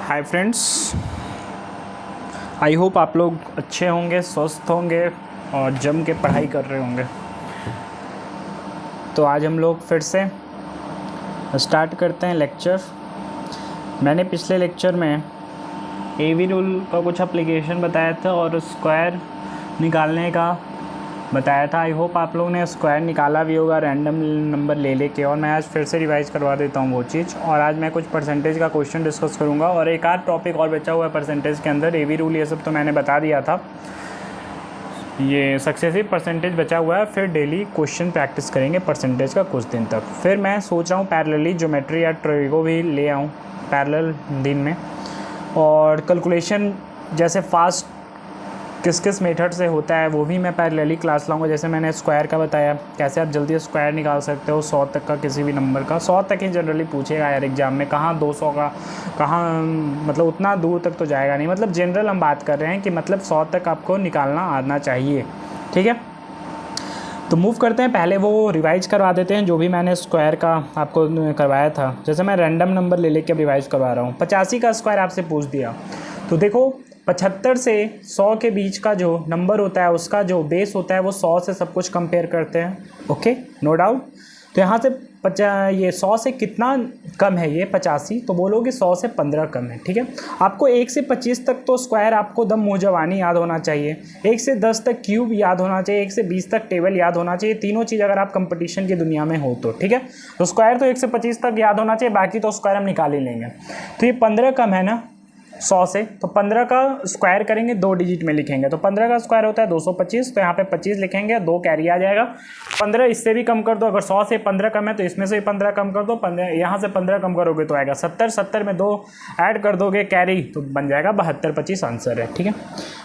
Hi friends, I hope आप लोग अच्छे होंगे, स्वस्थ होंगे और जम के पढ़ाई कर रहे होंगे। तो आज हम लोग फिर से स्टार्ट करते हैं लेक्चर। मैंने पिछले लेक्चर में एवी रूल का कुछ एप्लीकेशन बताया था और स्क्वायर निकालने का बताया था। आई होप आप लोगों ने स्क्वायर निकाला भी होगा रैंडम नंबर ले लेके। और मैं आज फिर से रिवाइज़ करवा देता हूँ वो चीज़। और आज मैं कुछ परसेंटेज का क्वेश्चन डिस्कस करूँगा और एक आध टॉपिक और बचा हुआ है परसेंटेज के अंदर। एवी रूल ये सब तो मैंने बता दिया था, ये सक्सेसिव परसेंटेज बचा हुआ है। फिर डेली क्वेश्चन प्रैक्टिस करेंगे परसेंटेज का कुछ दिन तक। फिर मैं सोच रहा हूँ पैरेलली ज्योमेट्री या ट्रिगो भी ले आऊँ पैरेलल दिन में। और कैलकुलेशन जैसे फास्ट किस किस मेथड से होता है वो भी मैं पैरेलली क्लास लाऊंगा। जैसे मैंने स्क्वायर का बताया, कैसे आप जल्दी स्क्वायर निकाल सकते हो 100 तक का, किसी भी नंबर का। 100 तक ही जनरली पूछेगा यार एग्जाम में, कहाँ 200 का, कहाँ मतलब उतना दूर तक तो जाएगा नहीं। मतलब जनरल हम बात कर रहे हैं कि मतलब 100 तक आपको निकालना आना चाहिए, ठीक है। तो मूव करते हैं, पहले वो रिवाइज करवा देते हैं जो भी मैंने स्क्वायर का आपको करवाया था। जैसे मैं रैंडम नंबर ले लेके रिवाइज करवा रहा हूँ। 85 का स्क्वायर आपसे पूछ दिया तो देखो 75 से 100 के बीच का जो नंबर होता है उसका जो बेस होता है वो 100 से सब कुछ कंपेयर करते हैं, ओके, नो डाउट। तो यहाँ से ये 100 से कितना कम है, ये 85, तो बोलोगे 100 से 15 कम है, ठीक है। आपको 1 से 25 तक तो स्क्वायर आपको दम मुँह जवानी याद होना चाहिए। 1 से 10 तक क्यूब याद होना चाहिए। 1 से 20 तक टेबल याद होना चाहिए। तीनों चीज़ अगर आप कंपटीशन की दुनिया में हो तो, ठीक है। तो स्क्वायर तो 1 से 25 तक याद होना चाहिए, बाकी तो स्क्वायर हम निकाल ही लेंगे। तो ये 15 कम है ना 100 से, तो 15 का स्क्वायर करेंगे, 2 डिजिट में लिखेंगे। तो 15 का स्क्वायर होता है 225, तो यहाँ पे 25 लिखेंगे, 2 कैरी आ जाएगा। 15 इससे भी कम कर दो, अगर 100 से 15 कम है तो इसमें से भी 15 कम कर दो। 15 यहाँ से 15 कम करोगे तो आएगा 70। 70 में 2 ऐड कर दोगे कैरी तो बन जाएगा 72। 25 आंसर है, ठीक है।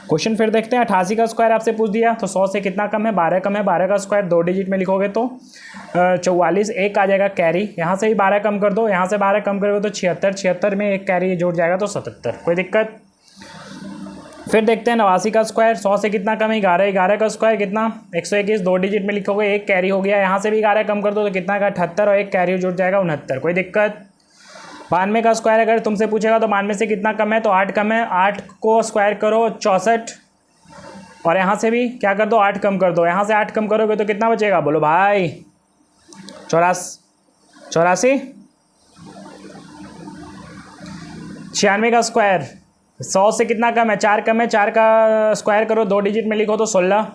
क्वेश्चन फिर देखते हैं। 88 का स्क्वायर आपसे पूछ दिया तो 100 से कितना कम है, 12 कम है। 12 का स्क्वायर 2 डिजिट में लिखोगे तो 44, 1 आ जाएगा कैरी। यहाँ से भी 12 कम कर दो, यहाँ से 12 कम करोगे तो 76। 76 में 1 कैरी जुड़ जाएगा तो 77। कोई दिक्कत। फिर देखते हैं 89 का स्क्वायर 100 से कितना कम है, 11। 11 का स्क्वायर कितना, 121, 2 डिजिट में लिखोगे, 1 कैरी हो गया। यहाँ से भी 11 कम कर दो तो कितना का 78 और 1 कैरी जुड़ जाएगा 69। कोई दिक्कत। 92 का स्क्वायर अगर तुमसे पूछेगा तो 92 से कितना कम है, तो 8 कम है। 8 को स्क्वायर करो 64 और यहाँ से भी क्या कर दो 8 कम कर दो। यहाँ से 8 कम करोगे तो कितना बचेगा, बोलो भाई, 84। 96 का स्क्वायर 100 से कितना कम है, 4 कम है। 4 का स्क्वायर करो 2 डिजिट में लिखो तो 16।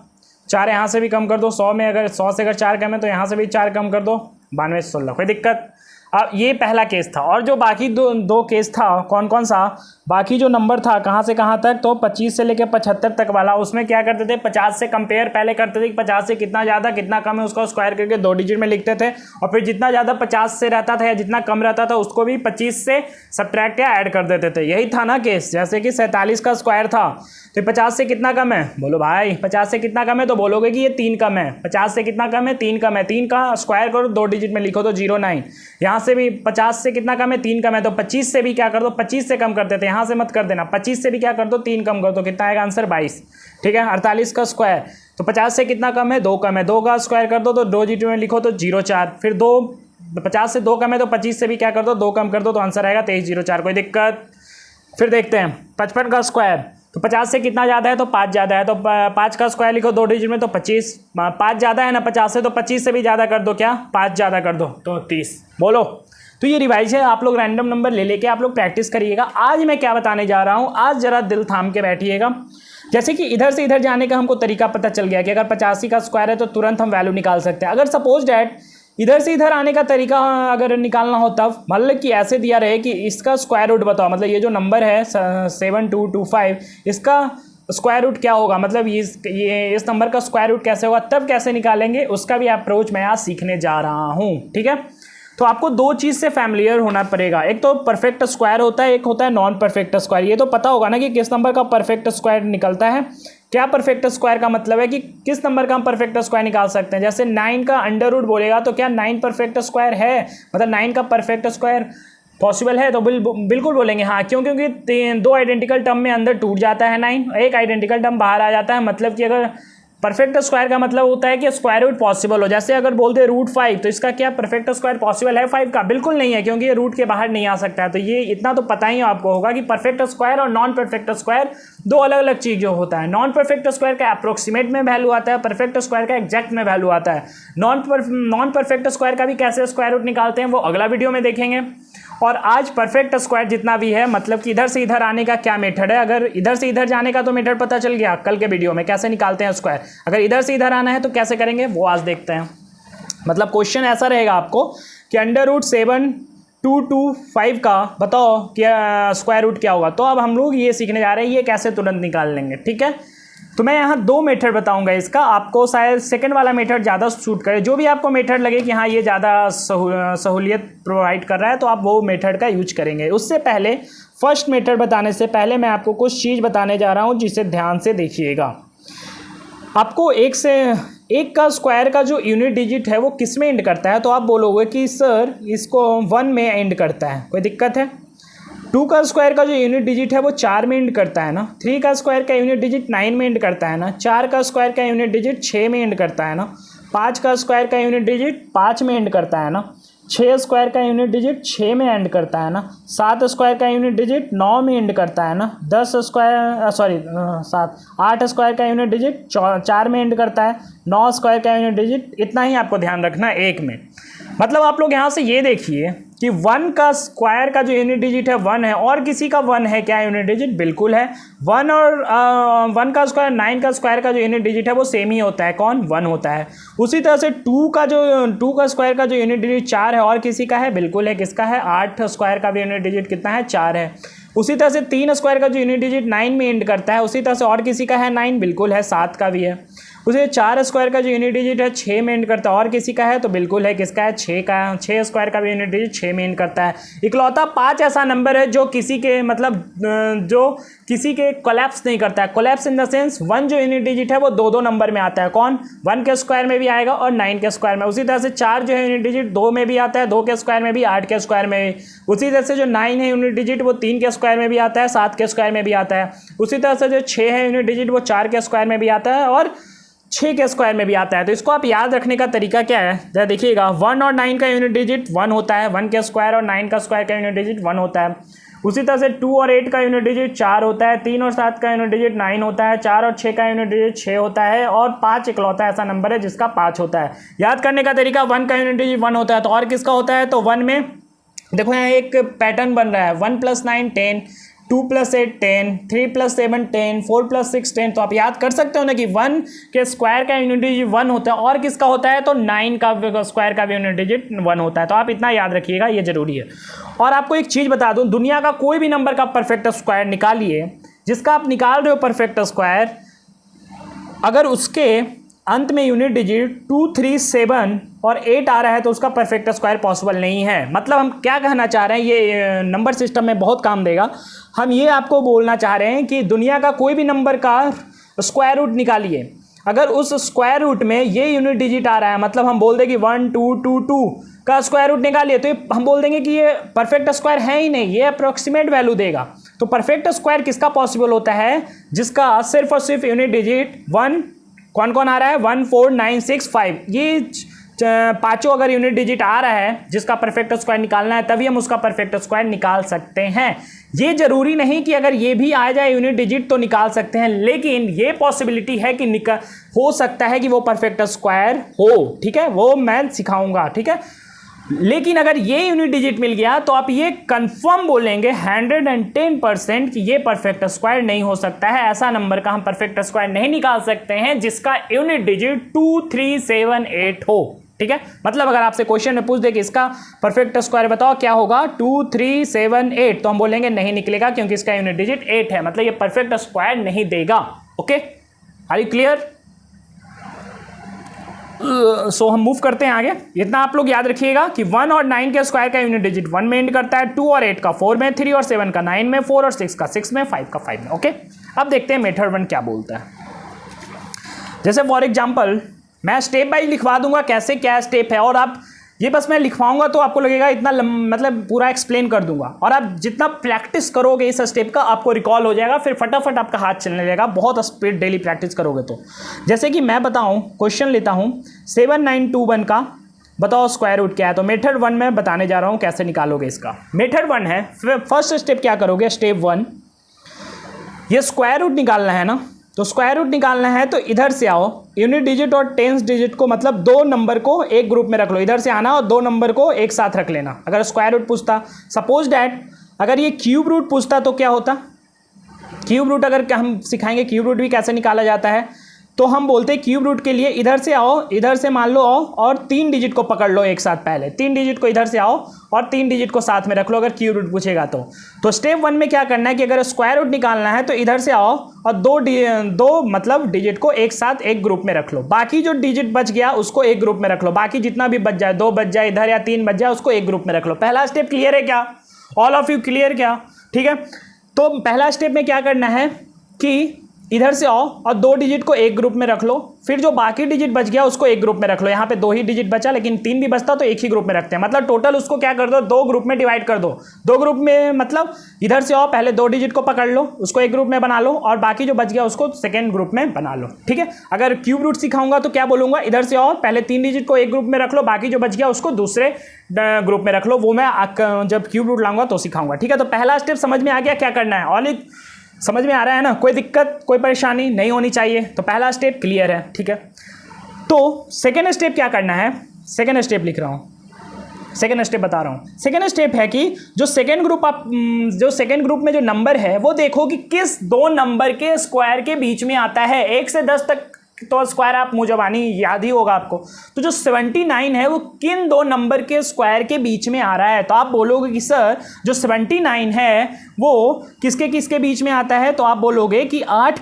4 यहाँ से भी कम कर दो। 100 में अगर 100 से अगर 4 कम है तो यहाँ से भी 4 कम कर दो, 92 से 16। कोई दिक्कत। अब ये पहला केस था। और जो बाकी दो केस था, कौन कौन सा, बाकी जो नंबर था कहाँ से कहाँ तक, तो 25 से लेकर 75 तक वाला, उसमें क्या करते थे 50 से कंपेयर पहले करते थे कि 50 से कितना ज़्यादा कितना कम है, उसका स्क्वायर करके 2 डिजिट में लिखते थे। और फिर जितना ज़्यादा 50 से रहता था या जितना कम रहता था उसको भी 25 से सब्ट्रैक्ट या ऐड कर देते थे। यही था ना केस। जैसे कि 47 का स्क्वायर था तो 50 से कितना कम है, बोलो भाई, 50 से कितना कम है, तो बोलोगे कि ये 3 कम है। 50 से कितना कम है, 3 कम है। 3 का स्क्वायर करो 2 डिजिट में लिखो तो 09। यहाँ से भी 50 से कितना कम है, 3 कम है, तो 25 से भी क्या कर दो, 25 से कम कर देते, यहाँ से मत कर देना। 25 से भी क्या कर दो, 3 कम कर दो, कितना आएगा आंसर 22, ठीक है। 48 का स्क्वायर तो 50 से कितना कम है, 2 कम है। 2 का स्क्वायर कर दो तो 2 डिजिट में लिखो तो 04। फिर 50 से 2 कम है तो 25 से भी क्या कर दो, 2 कम कर दो तो आंसर आएगा 2304। कोई दिक्कत। फिर देखते हैं 55 का स्क्वायर तो 50 से कितना ज़्यादा है, तो 5 ज़्यादा है, तो 5 का स्क्वायर लिखो 2 डिजिट में तो 25। 5 ज़्यादा है ना 50 से, तो 25 से भी ज़्यादा कर दो, क्या 5 ज़्यादा कर दो तो 30। बोलो। तो ये रिवाइज है, आप लोग रैंडम नंबर ले लेके आप लोग प्रैक्टिस करिएगा। आज मैं क्या बताने जा रहा हूँ, आज ज़रा दिल थाम के बैठिएगा। जैसे कि इधर से इधर जाने का हमको तरीका पता चल गया कि अगर 85 का स्क्वायर है तो तुरंत हम वैल्यू निकाल सकते हैं। अगर सपोज डैट इधर से इधर आने का तरीका अगर निकालना हो तब, मतलब कि ऐसे दिया रहे कि इसका स्क्वायर रूट बताओ, मतलब ये जो नंबर है 7225 इसका स्क्वायर रूट क्या होगा, मतलब इस नंबर का स्क्वायर रूट कैसे होगा, तब कैसे निकालेंगे उसका भी अप्रोच मैं आज सीखने जा रहा हूँ, ठीक है। तो आपको 2 चीज़ से फैमिलियर होना पड़ेगा। एक तो परफेक्ट स्क्वायर होता है, एक होता है नॉन परफेक्ट स्क्वायर। ये तो पता होगा ना कि किस नंबर का परफेक्ट स्क्वायर निकलता है। क्या परफेक्ट स्क्वायर का मतलब है कि किस नंबर का हम परफेक्ट स्क्वायर निकाल सकते हैं। जैसे 9 का अंडर रूट बोलेगा तो क्या 9 परफेक्ट स्क्वायर है, मतलब 9 का परफेक्ट स्क्वायर पॉसिबल है, तो बिल्कुल बोलेंगे हाँ। क्यों, क्योंकि 2 आइडेंटिकल टर्म में अंदर टूट जाता है 9, एक आइडेंटिकल टर्म बाहर आ जाता है। मतलब कि अगर परफेक्ट स्क्वायर का मतलब होता है कि स्क्वायर रूट पॉसिबल हो। जैसे अगर बोलते हैं √5 तो इसका क्या परफेक्ट स्क्वायर पॉसिबल है 5 का? बिल्कुल नहीं है, क्योंकि ये रूट के बाहर नहीं आ सकता है। तो ये इतना तो पता ही आपको होगा कि परफेक्ट स्क्वायर और नॉन परफेक्ट स्क्वायर दो अलग अलग चीज़ जो होता है। नॉन परफेक्ट स्क्वायर का अप्रोक्सीमेट में वैल्यू आता है, परफेक्ट स्क्वायर का एग्जैक्ट में वैल्यू आता है। नॉन परफेक्ट स्क्वायर का भी कैसे स्क्वायर रूट निकालते हैं वो अगला वीडियो में देखेंगे। और आज परफेक्ट स्क्वायर जितना भी है, मतलब कि इधर से इधर आने का क्या मेथड है। अगर इधर से इधर जाने का तो मेथड पता चल गया कल के वीडियो में कैसे निकालते हैं स्क्वायर। अगर इधर से इधर आना है तो कैसे करेंगे वो आज देखते हैं। मतलब क्वेश्चन ऐसा रहेगा आपको कि √7,225 का बताओ क्या स्क्वायर रूट क्या होगा। तो अब हम लोग ये सीखने जा रहे हैं ये कैसे तुरंत निकाल लेंगे, ठीक है। तो मैं यहाँ दो मेथड बताऊंगा इसका, आपको शायद सेकंड वाला मेथड ज़्यादा सूट करे। जो भी आपको मेथड लगे कि हाँ ये ज़्यादा सहूलियत प्रोवाइड कर रहा है तो आप वो मेथड का यूज करेंगे। उससे पहले फर्स्ट मेथड बताने से पहले मैं आपको कुछ चीज़ बताने जा रहा हूँ जिसे ध्यान से देखिएगा। आपको एक का स्क्वायर का जो यूनिट डिजिट है वो किस में एंड करता है, तो आप बोलोगे कि सर इसको 1 में एंड करता है, कोई दिक्कत है। 2 का स्क्वायर का जो यूनिट डिजिट है वो 4 में एंड करता है ना। 3 का स्क्वायर का यूनिट डिजिट 9 में एंड करता है ना। 4 का स्क्वायर का यूनिट डिजिट 6 में एंड करता है ना। 5 का स्क्वायर का यूनिट डिजिट 5 में एंड करता है ना। 6 स्क्वायर का यूनिट डिजिट 6 में एंड करता है ना। 7 स्क्वायर का यूनिट डिजिट 9 में एंड करता है ना। 8 स्क्वायर का यूनिट डिजिट 4 में एंड करता है। 9 स्क्वायर का यूनिट डिजिट, इतना ही आपको ध्यान रखना है एक में। मतलब आप लोग यहाँ से ये देखिए कि 1 का स्क्वायर का जो यूनिट डिजिट है 1 है, और किसी का 1 है क्या यूनिट डिजिट? बिल्कुल है। 1 और 1 का स्क्वायर 9 का स्क्वायर का जो यूनिट डिजिट है वो सेम ही होता है, कौन? 1 होता है। उसी तरह से 2 का स्क्वायर का जो यूनिट डिजिट 4 है, और किसी का है? बिल्कुल है। किसका है? 8 स्क्वायर का भी यूनिट डिजिट कितना है? 4 है। उसी तरह से 3 स्क्वायर का जो यूनिट डिजिट 9 में एंड करता है, उसी तरह से और किसी का है? 9, बिल्कुल है। 7 का भी है। उसे 4 स्क्वायर का जो यूनिट डिजिट है 6 में एंड करता है, और किसी का है? तो बिल्कुल है। किसका है? 6 का। 6 स्क्वायर का भी यूनिट डिजिट 6 में एंड करता है। इकलौता 5 ऐसा नंबर है जो किसी के कोलैप्स नहीं करता है। कोलैप्स इन द सेंस 1 जो यूनिट डिजिट है वो 2 नंबर में आता है, कौन? 1 के स्क्वायर में भी आएगा और 9 के स्क्वायर में। उसी तरह से 4 जो है यूनिट डिजिट 2 में भी आता है, 2 के स्क्वायर में भी, 8 के स्क्वायर में भी। उसी तरह से जो 9 है यूनिट डिजिट वो 3 के स्क्वायर में भी आता है, 7 के स्क्वायर में भी आता है। उसी तरह से जो 6 है यूनिट डिजिट वो 4 के स्क्वायर में भी आता है और 6 के स्क्वायर में भी आता है। तो इसको आप याद रखने का तरीका क्या है, जरा देखिएगा। 1 और 9 का यूनिट डिजिट 1 होता है, 1 के स्क्वायर और 9 का स्क्वायर का यूनिट डिजिट 1 होता है। उसी तरह से 2 और 8 का यूनिट डिजिट 4 होता है, 3 और 7 का यूनिट डिजिट 9 होता है, 4 और 6 का यूनिट डिजिट 6 होता है, और 5 इकलौता ऐसा नंबर है जिसका 5 होता है। याद करने का तरीका, 1 का यूनिट डिजिट 1 होता है, तो और किसका होता है? तो 1 में देखो यहाँ एक पैटर्न बन रहा है, 1 + 9 10, 2 + 8 10, 3 + 7 10, 4 + 6 10। तो आप याद कर सकते हो ना कि 1 के स्क्वायर का यूनिट डिजिट 1 होता है, और किसका होता है? तो 9 का स्क्वायर का भी यूनिट डिजिट 1 होता है। तो आप इतना याद रखिएगा, ये जरूरी है। और आपको एक चीज़ बता दूं, दुनिया का कोई भी नंबर का परफेक्ट स्क्वायर निकालिए, जिसका आप निकाल रहे हो परफेक्ट स्क्वायर, अगर उसके अंत में यूनिट डिजिट 2, 3, 7 और 8 आ रहा है तो उसका परफेक्ट स्क्वायर पॉसिबल नहीं है। मतलब हम क्या कहना चाह रहे हैं, ये नंबर सिस्टम में बहुत काम देगा। हम ये आपको बोलना चाह रहे हैं कि दुनिया का कोई भी नंबर का स्क्वायर रूट निकालिए, अगर उस स्क्वायर रूट में ये यूनिट डिजिट आ रहा है, मतलब हम बोल दें कि 1 2 2 2 का स्क्वायर रूट निकालिए, तो हम बोल देंगे कि ये परफेक्ट स्क्वायर है ही नहीं, ये अप्रोक्सीमेट वैल्यू देगा। तो परफेक्ट स्क्वायर किसका पॉसिबल होता है? जिसका सिर्फ और सिर्फ यूनिट डिजिट 1, कौन कौन आ रहा है? 1 4 9 6 5, ये पांचों अगर यूनिट डिजिट आ रहा है जिसका परफेक्ट स्क्वायर निकालना है, तभी हम उसका परफेक्ट स्क्वायर निकाल सकते हैं। ये जरूरी नहीं कि अगर ये भी आ जाए यूनिट डिजिट तो निकाल सकते हैं, लेकिन ये पॉसिबिलिटी है कि हो सकता है कि वो परफेक्ट स्क्वायर हो, ठीक है, वो मैं सिखाऊंगा, ठीक है। लेकिन अगर ये यूनिट डिजिट मिल गया तो आप ये कंफर्म बोलेंगे 110% कि ये परफेक्ट स्क्वायर नहीं हो सकता है। ऐसा नंबर का हम परफेक्ट स्क्वायर नहीं निकाल सकते हैं जिसका यूनिट डिजिट 2 3 7 8 हो, ठीक है। मतलब अगर आपसे क्वेश्चन में पूछ दे कि इसका परफेक्ट स्क्वायर बताओ क्या होगा, 2 3 7 8, तो हम बोलेंगे नहीं निकलेगा क्योंकि इसका यूनिट डिजिट 8 है, मतलब ये परफेक्ट स्क्वायर नहीं देगा। Okay, are you clear? So हम मूव करते हैं आगे। इतना आप लोग याद रखिएगा कि 1 और 9 के स्क्वायर का यूनिट डिजिट 1 में एंड करता है, 2 और 8 का 4 में, 3 और 7 का 9 में, 4 और 6 का 6 में, 5 का 5 में। ओके, अब देखते हैं मेथड 1 क्या बोलता है। जैसे फॉर एग्जांपल मैं स्टेप बाय लिखवा दूंगा कैसे क्या स्टेप है, और आप ये बस मैं लिखवाऊंगा तो आपको लगेगा इतना मतलब पूरा एक्सप्लेन कर दूंगा, और आप जितना प्रैक्टिस करोगे इस स्टेप का आपको रिकॉल हो जाएगा, फिर फटाफट आपका हाथ चलने लगेगा, बहुत स्पीड डेली प्रैक्टिस करोगे तो। जैसे कि मैं बताऊं, क्वेश्चन लेता हूं 7921 का, बताओ स्क्वायर रूट क्या है। तो मेथड 1 में बताने जा रहा हूं कैसे निकालोगे इसका। मेथड 1 है, फर्स्ट स्टेप क्या करोगे, स्टेप 1, ये स्क्वायर रूट निकालना है ना, तो स्क्वायर रूट निकालना है तो इधर से आओ, यूनिट डिजिट और टेंस डिजिट को मतलब दो नंबर को एक ग्रुप में रख लो, इधर से आना और दो नंबर को एक साथ रख लेना। अगर स्क्वायर रूट पूछता, सपोज डैट अगर ये क्यूब रूट पूछता तो क्या होता, क्यूब रूट अगर हम सिखाएंगे क्यूब रूट भी कैसे निकाला जाता है, तो हम बोलते हैं क्यूब रूट के लिए इधर से आओ, इधर से मान लो आओ और 3 डिजिट को पकड़ लो एक साथ, पहले 3 डिजिट को इधर से आओ और 3 डिजिट को साथ में रख लो अगर क्यूब रूट पूछेगा तो स्टेप 1 में क्या करना है कि अगर स्क्वायर रूट निकालना है तो इधर से आओ और दो मतलब डिजिट को एक साथ एक ग्रुप में रख लो, बाकी जो डिजिट बच गया उसको एक ग्रुप में रख लो, बाकी जितना भी बच जाए, 2 बच जाए इधर या 3 बच जाए उसको एक ग्रुप में रख लो। पहला स्टेप क्लियर है क्या, ऑल ऑफ यू क्लियर क्या, ठीक है। तो पहला स्टेप में क्या करना है कि इधर से आओ और 2 डिजिट को एक ग्रुप में रख लो, फिर जो बाकी डिजिट बच गया उसको एक ग्रुप में रख लो। यहाँ पे 2 ही डिजिट बचा लेकिन 3 भी बचता तो एक ही ग्रुप में रखते हैं, मतलब टोटल उसको क्या कर दो, 2 ग्रुप में डिवाइड कर दो। 2 ग्रुप में मतलब इधर से आओ, पहले 2 डिजिट को पकड़ लो, उसको एक ग्रुप में बना लो और बाकी जो बच गया उसको सेकेंड ग्रुप में बना लो, ठीक है। अगर क्यूब रूट सिखाऊंगा तो क्या बोलूंगा, इधर से आओ, पहले 3 डिजिट को एक ग्रुप में रख लो, बाकी जो बच गया उसको दूसरे ग्रुप में रख लो, वो मैं जब क्यूब रूट लाऊंगा तो सिखाऊंगा, ठीक है। तो पहला स्टेप समझ में आ गया क्या करना है, ऑल समझ में आ रहा है ना, कोई दिक्कत कोई परेशानी नहीं होनी चाहिए, तो पहला स्टेप क्लियर है, ठीक है। तो सेकेंड स्टेप क्या करना है, सेकेंड स्टेप लिख रहा हूँ, सेकेंड स्टेप बता रहा हूँ। सेकेंड स्टेप है कि जो सेकेंड ग्रुप में जो नंबर है वो देखो कि किस 2 नंबर के स्क्वायर के बीच में आता है। 1 से 10 तक तो स्क्वायर आप मुझबानी याद ही होगा आपको, तो जो 79 है वो किन 2 नंबर के स्क्वायर के बीच में आ रहा है। तो आप बोलोगे कि सर जो 79 है वो किसके किसके बीच में आता है, तो आप बोलोगे कि 9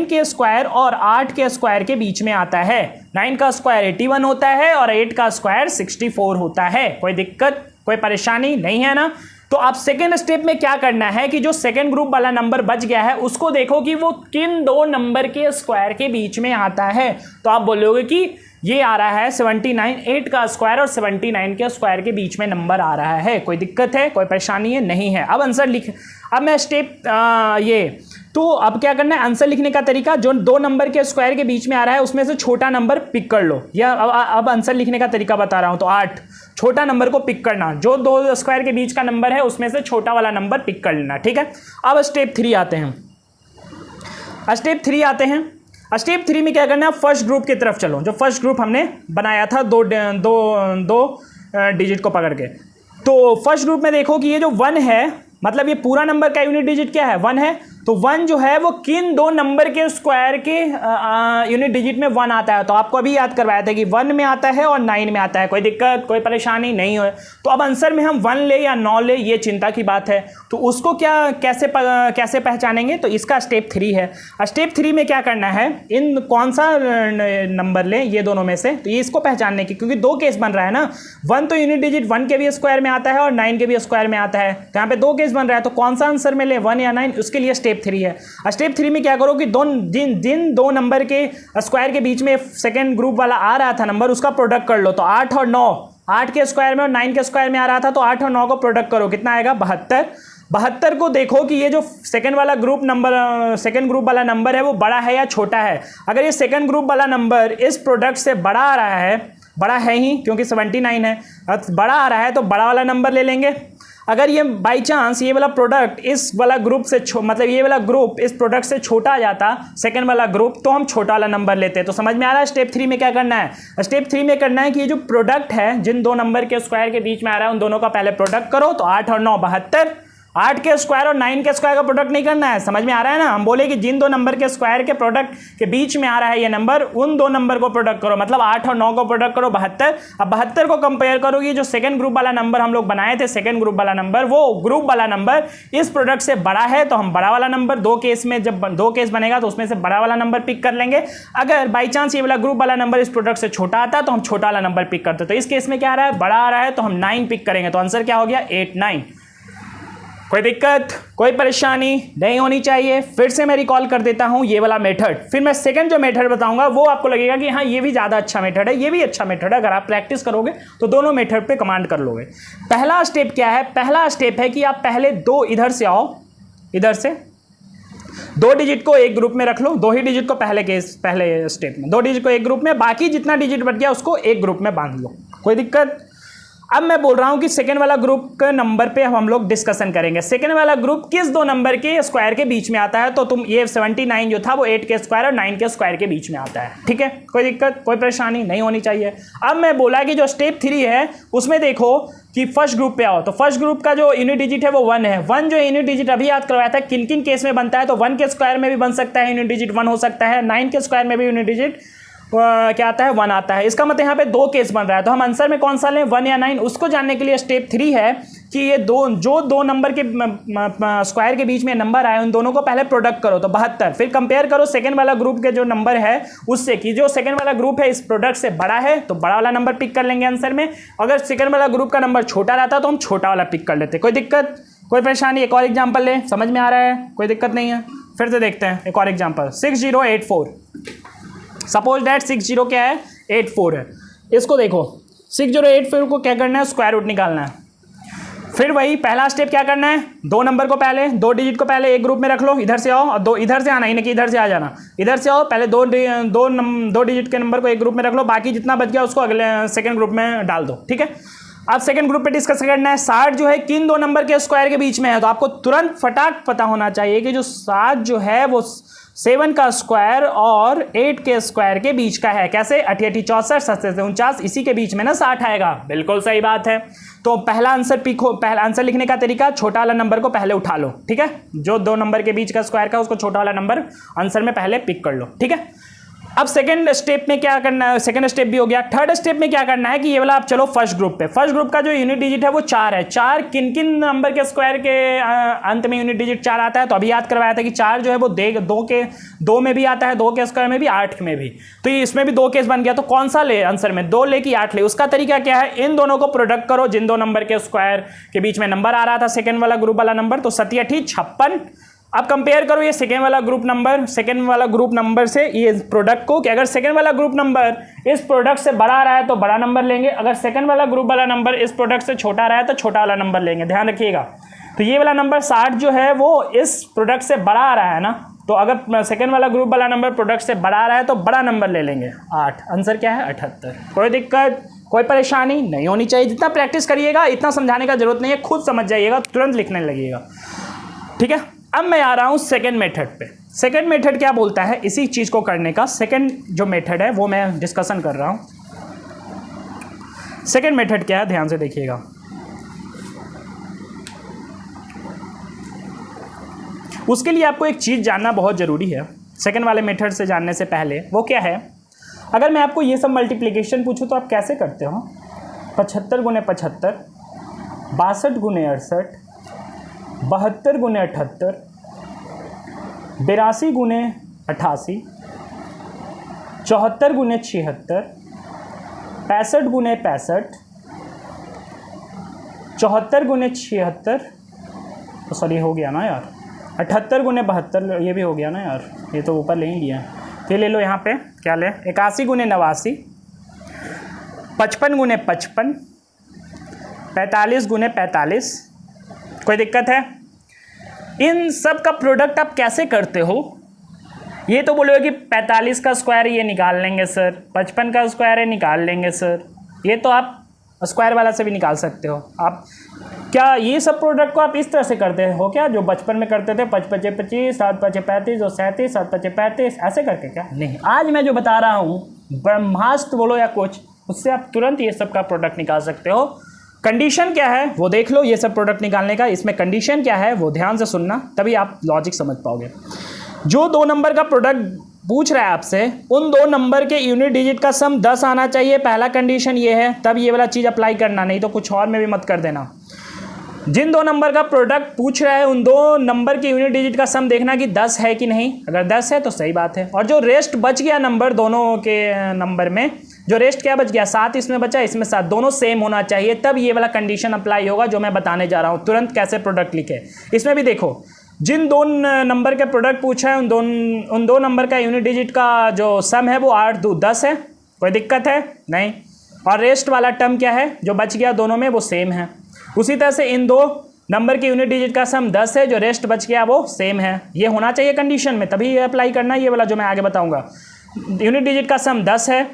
के स्क्वायर और 8 के स्क्वायर के बीच में आता है। 9 का स्क्वायर 81 होता है और 8 का स्क्वायर 64 होता है। कोई दिक्कत कोई परेशानी नहीं है ना। तो आप सेकेंड स्टेप में क्या करना है कि जो सेकेंड ग्रुप वाला नंबर बच गया है उसको देखो कि वो किन 2 नंबर के स्क्वायर के बीच में आता है। तो आप बोलोगे कि ये आ रहा है 79, 8 का स्क्वायर और 79 के स्क्वायर के बीच में नंबर आ रहा है। कोई दिक्कत है कोई परेशानी है नहीं है। अब आंसर लिख, अब मैं स्टेप तो अब क्या करना है, आंसर लिखने का तरीका, जो 2 नंबर के स्क्वायर के बीच में आ रहा है उसमें से छोटा नंबर पिक कर लो। या अब आंसर लिखने का तरीका बता रहा हूं। तो 8 छोटा नंबर को पिक करना, जो 2 स्क्वायर के बीच का नंबर है उसमें से छोटा वाला नंबर पिक कर लेना, ठीक है। अब स्टेप 3 आते हैं। स्टेप 3 में क्या करना है, फर्स्ट ग्रुप की तरफ चलो, जो फर्स्ट ग्रुप हमने बनाया था दो डिजिट को पकड़ के। तो फर्स्ट ग्रुप में देखो कि ये जो 1 है, मतलब ये पूरा नंबर का यूनिट डिजिट क्या है, 1 है। तो 1 जो है वो किन 2 नंबर के स्क्वायर के यूनिट डिजिट में 1 आता है। तो आपको अभी याद करवाया था कि 1 में आता है और 9 में आता है। कोई दिक्कत कोई परेशानी नहीं है। तो अब आंसर में हम 1 ले या 9 ले ये चिंता की बात है। तो उसको कैसे पहचानेंगे, तो इसका स्टेप 3 है। स्टेप 3 में क्या करना है, इन कौन सा नंबर लें ये दोनों में से, तो ये इसको पहचानने की, क्योंकि 2 केस बन रहा है ना। 1 तो यूनिट डिजिट 1 के भी स्क्वायर में आता है और 9 के भी स्क्वायर में आता है। तो यहाँ पे 2 केस बन रहा है, तो कौन सा आंसर में ले, 1 या 9, उसके लिए स्टेप 3 है। स्टेप 3 में क्या करो कि जिन 2 नंबर के स्क्वायर के बीच में सेकेंड ग्रुप वाला आ रहा था नंबर, उसका प्रोडक्ट कर लो। तो 8 और 9, 8 के स्क्वायर में और 9 के स्क्वायर में आ रहा था, तो 8 और 9 को प्रोडक्ट करो, कितना आएगा 72। 72 को देखो कि ये जो सेकेंड ग्रुप वाला नंबर है वो बड़ा है या छोटा है। अगर ये सेकेंड ग्रुप वाला नंबर इस प्रोडक्ट से बड़ा आ रहा है, बड़ा है ही क्योंकि 79 है, बड़ा आ रहा है तो बड़ा वाला नंबर ले लेंगे। अगर ये बाई चांस ये वाला प्रोडक्ट इस वाला ग्रुप से मतलब ये वाला ग्रुप इस प्रोडक्ट से छोटा आ जाता, सेकंड वाला ग्रुप, तो हम छोटा वाला नंबर लेते हैं। तो समझ में आ रहा है स्टेप 3 में क्या करना है। स्टेप 3 में करना है कि ये जो प्रोडक्ट है जिन 2 नंबर के स्क्वायर के बीच में आ रहा है उन दोनों का पहले प्रोडक्ट करो। तो 8 और 9 72, 8 के स्क्वायर और 9 के स्क्वायर का प्रोडक्ट नहीं करना है। समझ में आ रहा है ना। हम बोले कि जिन 2 नंबर के स्क्वायर के प्रोडक्ट के बीच में आ रहा है ये नंबर, उन 2 नंबर को प्रोडक्ट करो, मतलब 8 और 9 को प्रोडक्ट करो 72। अब 72 को कंपेयर करोगे, जो सेकंड ग्रुप वाला नंबर हम लोग बनाए थे, सेकंड ग्रुप वाला नंबर, वो ग्रुप वाला नंबर इस प्रोडक्ट से बड़ा है तो हम बड़ा वाला नंबर, 2 केस में जब 2 केस बनेगा तो उसमें से बड़ा वाला नंबर पिक कर लेंगे। अगर बाई चांस ये वाला ग्रुप वाला नंबर इस प्रोडक्ट से छोटा आता है तो हम छोटा वाला नंबर पिक करते। तो इस केस में क्या आ रहा है, बड़ा आ रहा है तो हम 9 पिक करेंगे। तो आंसर क्या हो गया 8 9। कोई दिक्कत, कोई परेशानी नहीं होनी चाहिए। फिर से मैं रिकॉल कर देता हूँ ये वाला मेथड, फिर मैं सेकंड जो मेथड बताऊंगा वो आपको लगेगा कि हाँ ये भी ज़्यादा अच्छा मेथड है, ये भी अच्छा मेथड है। अगर आप प्रैक्टिस करोगे तो दोनों मेथड पे कमांड कर लोगे। पहला स्टेप क्या है? पहला स्टेप है कि आप पहले दो इधर से आओ, इधर से दो डिजिट को एक ग्रुप में रख लो, दो ही डिजिट को पहले स्टेप में, दो डिजिट को एक ग्रुप में, बाकी जितना डिजिट बच गया उसको एक ग्रुप में बांध लो। कोई दिक्कत? अब मैं बोल रहा हूं कि सेकेंड वाला ग्रुप के नंबर पे हम लोग डिस्कशन करेंगे। सेकेंड वाला ग्रुप किस दो नंबर के स्क्वायर के बीच में आता है? तो तुम ये 79 जो था वो 8 के स्क्वायर और 9 के स्क्वायर के बीच में आता है। ठीक है, कोई दिक्कत, कोई परेशानी नहीं होनी चाहिए। अब मैं बोला कि जो स्टेप 3 है उसमें देखो कि फर्स्ट ग्रुप पे आओ, तो फर्स्ट ग्रुप का जो यूनिट डिजिट है वो 1 है। 1 जो यूनिट डिजिट अभी याद करवाया था किन किन केस में बनता है, तो 1 के स्क्वायर में भी बन सकता है यूनिट डिजिट 1 हो सकता है, 9 के स्क्वायर में भी यूनिट डिजिट क्या आता है 1 आता है। इसका मतलब यहाँ पे दो केस बन रहा है, तो हम आंसर में कौन सा लें, 1 या 9? उसको जानने के लिए स्टेप 3 है कि ये दो नंबर के स्क्वायर के बीच में नंबर आए उन दोनों को पहले प्रोडक्ट करो, तो 72। फिर कंपेयर करो सेकंड वाला ग्रुप के जो नंबर है उससे, कि जो सेकंड वाला ग्रुप है इस प्रोडक्ट से बड़ा है तो बड़ा वाला नंबर पिक कर लेंगे आंसर में। अगर सेकंड वाला ग्रुप का नंबर छोटा रहता तो हम छोटा वाला पिक कर लेते। कोई दिक्कत, कोई परेशानी? एक और एग्जाम्पल ले, समझ में आ रहा है? कोई दिक्कत नहीं है? फिर से देखते हैं एक और एग्जाम्पल। 6084, सपोज दैट 60 क्या है 84 है। इसको देखो 6084 को क्या करना है, स्क्वायर रूट निकालना है। फिर वही पहला स्टेप क्या करना है, दो नंबर को पहले, दो डिजिट को पहले एक ग्रुप में रख लो, इधर से आओ और दो इधर से आना, ही नहीं कि इधर से आ जाना, इधर से आओ, पहले दो डिजिट के नंबर को एक ग्रुप में रख लो, बाकी जितना बच गया उसको अगले सेकंड ग्रुप में डाल दो। ठीक है, अब सेकंड ग्रुप पे डिस्कस करना है 60 जो है किन दो नंबर के स्क्वायर के बीच में है। तो आपको तुरंत फटाक पता होना चाहिए कि जो 60 जो है वो 7 का स्क्वायर और 8 के स्क्वायर के बीच का है। कैसे? 88 64 7 से 49, इसी के बीच में ना 60 आएगा। बिल्कुल सही बात है। तो पहला आंसर पहला आंसर लिखने का तरीका, छोटा वाला नंबर को पहले उठा लो। ठीक है, जो दो नंबर के बीच का स्क्वायर का उसको छोटा वाला नंबर आंसर में पहले पिक कर लो। ठीक है, अब सेकंड स्टेप में क्या करना है, सेकंड स्टेप भी हो गया। थर्ड स्टेप में क्या करना है कि ये वाला आप चलो फर्स्ट ग्रुप पे, फर्स्ट ग्रुप का जो यूनिट डिजिट है वो 4 है। 4 किन किन नंबर के स्क्वायर के अंत में यूनिट डिजिट 4 आता है? तो अभी याद करवाया था कि 4 जो है वो दो में भी आता है, 2 के स्क्वायर में भी, 8 में भी। तो ये इसमें भी 2 केस बन गया, तो कौन सा ले आंसर में, 2 ले कि 8 ले? उसका तरीका क्या है, इन दोनों को प्रोडक्ट करो जिन दो नंबर के स्क्वायर के बीच में नंबर आ रहा था सेकेंड वाला ग्रुप वाला नंबर, तो 87 56। अब कंपेयर करो ये सेकेंड वाला ग्रुप नंबर से ये प्रोडक्ट को, कि अगर सेकेंड वाला ग्रुप नंबर इस प्रोडक्ट से बड़ा आ रहा है तो बड़ा नंबर लेंगे, अगर सेकेंड वाला ग्रुप वाला नंबर इस प्रोडक्ट से छोटा रहा है तो छोटा वाला नंबर लेंगे। ध्यान रखिएगा। तो ये वाला नंबर 60 जो है वो इस प्रोडक्ट से बड़ा आ रहा है ना, तो अगर सेकेंड वाला ग्रुप वाला नंबर प्रोडक्ट से बड़ा आ रहा है तो बड़ा नंबर ले लेंगे 8। आंसर क्या है 78। कोई दिक्कत, कोई परेशानी नहीं होनी चाहिए। जितना प्रैक्टिस करिएगा इतना समझाने का जरूरत नहीं है, खुद समझ जाइएगा, तुरंत लिखने लगिएगा। ठीक है, अब मैं आ रहा हूं सेकंड मेथड पे। सेकंड मेथड क्या बोलता है इसी चीज को करने का? सेकंड जो मेथड है वो मैं डिस्कशन कर रहा हूं। सेकंड मेथड क्या है, ध्यान से देखिएगा। उसके लिए आपको एक चीज जानना बहुत जरूरी है सेकंड वाले मेथड से जानने से पहले। वो क्या है, अगर मैं आपको ये सब मल्टीप्लिकेशन पूछूं तो आप कैसे करते हो? 75 गुने 75, 62 गुने 68, 72 गुने 78, 82 गुने 88, 74 गुने 76, 65 गुने 65, 74 गुने 76, तो सॉरी हो गया ना यार, 78 गुने 72, ये भी हो गया ना यार, ये तो ऊपर ले ही लिया। ये ले लो यहाँ पे, क्या ले, 81 गुने 89, 55 गुने 55, 45 गुने 45। कोई दिक्कत है? इन सब का प्रोडक्ट आप कैसे करते हो? ये तो बोलोगे कि 45 का स्क्वायर ये निकाल लेंगे सर, 55 का स्क्वायर है निकाल लेंगे सर, ये तो आप स्क्वायर वाला से भी निकाल सकते हो। आप क्या ये सब प्रोडक्ट को आप इस तरह से करते हो क्या, जो बचपन में करते थे, 5 5 25, 7 5 35 और 37, 7 5 35, ऐसे करके? क्या नहीं, आज मैं जो बता रहा हूँ ब्रह्मास्त्र बोलो या कुछ, उससे आप तुरंत ये सब का प्रोडक्ट निकाल सकते हो। कंडीशन क्या है वो देख लो, ये सब प्रोडक्ट निकालने का। इसमें कंडीशन क्या है वो ध्यान से सुनना, तभी आप लॉजिक समझ पाओगे। जो दो नंबर का प्रोडक्ट पूछ रहा है आपसे, उन दो नंबर के यूनिट डिजिट का सम 10 आना चाहिए, पहला कंडीशन ये है, तब ये वाला चीज़ अप्लाई करना, नहीं तो कुछ और में भी मत कर देना। जिन दो नंबर का प्रोडक्ट पूछ रहा है उन दो नंबर के यूनिट डिजिट का सम देखना कि 10 है कि नहीं, अगर 10 है तो सही बात है, और जो रेस्ट बच गया नंबर दोनों के नंबर में जो रेस्ट क्या बच गया 7 इसमें बचा, इसमें 7, दोनों सेम होना चाहिए, तब ये वाला कंडीशन अप्लाई होगा जो मैं बताने जा रहा हूँ। तुरंत कैसे प्रोडक्ट लिखे, इसमें भी देखो जिन दो नंबर के प्रोडक्ट पूछा है उन दो नंबर का यूनिट डिजिट का जो सम है वो 8 2 10 है, कोई दिक्कत है नहीं। और रेस्ट वाला टर्म क्या है जो बच गया दोनों में वो सेम है। उसी तरह से इन दो नंबर के यूनिट डिजिट का सम 10 है, जो रेस्ट बच गया वो सेम है। ये होना चाहिए कंडीशन में, तभी ये अप्लाई करना है ये वाला जो मैं आगे बताऊंगा। यूनिट डिजिट का सम 10 है,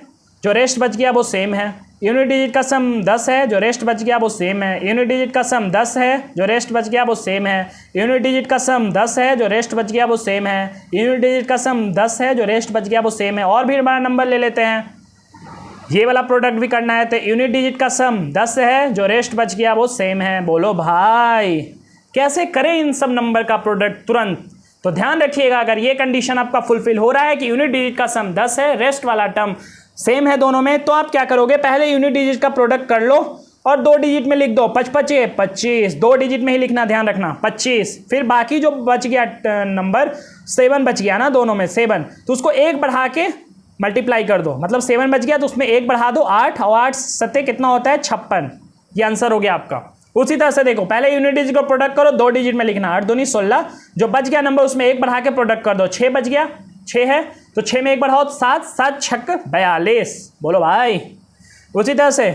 जो रेस्ट बच गया वो सेम है। यूनिट डिजिट का सम 10 है, जो रेस्ट बच गया वो सेम है। यूनिट डिजिट का सम 10 है, जो रेस्ट बच गया वो सेम है। यूनिट डिजिट का सम 10 है, जो रेस्ट बच गया वो सेम है। यूनिट डिजिट का सम 10 है, जो रेस्ट बच गया वो सेम है। और भी बड़ा नंबर ले लेते हैं, ये वाला प्रोडक्ट भी करना है, तो यूनिट डिजिट का सम 10 है, जो रेस्ट बच गया वो सेम है। बोलो भाई कैसे करें इन सब नंबर का प्रोडक्ट तुरंत। तो ध्यान रखिएगा, अगर ये कंडीशन आपका फुलफिल हो रहा है कि यूनिट डिजिट का सम 10 है, रेस्ट वाला टर्म सेम है दोनों में, तो आप क्या करोगे, पहले यूनिट डिजिट का प्रोडक्ट कर लो और 2 डिजिट में लिख दो 25 25, 2 डिजिट में ही लिखना, ध्यान रखना 25। फिर बाकी जो बच गया नंबर 7 बच गया ना दोनों में 7, तो उसको 1 बढ़ा के मल्टीप्लाई कर दो, मतलब 7 बच गया तो उसमें 1 बढ़ा दो 8, और 8 सत्ते कितना होता है 56। ये आंसर हो गया आपका। उसी तरह से देखो पहले यूनिट डिजिट को प्रोडक्ट करो, 2 डिजिट में लिखना, 8 दूनी 16, जो बच गया नंबर उसमें 1 बढ़ा के प्रोडक्ट कर दो, 6 बच गया, 6 है तो 6 में 1 बढ़ाओ 7, 7 छक 42। बोलो भाई। उसी तरह से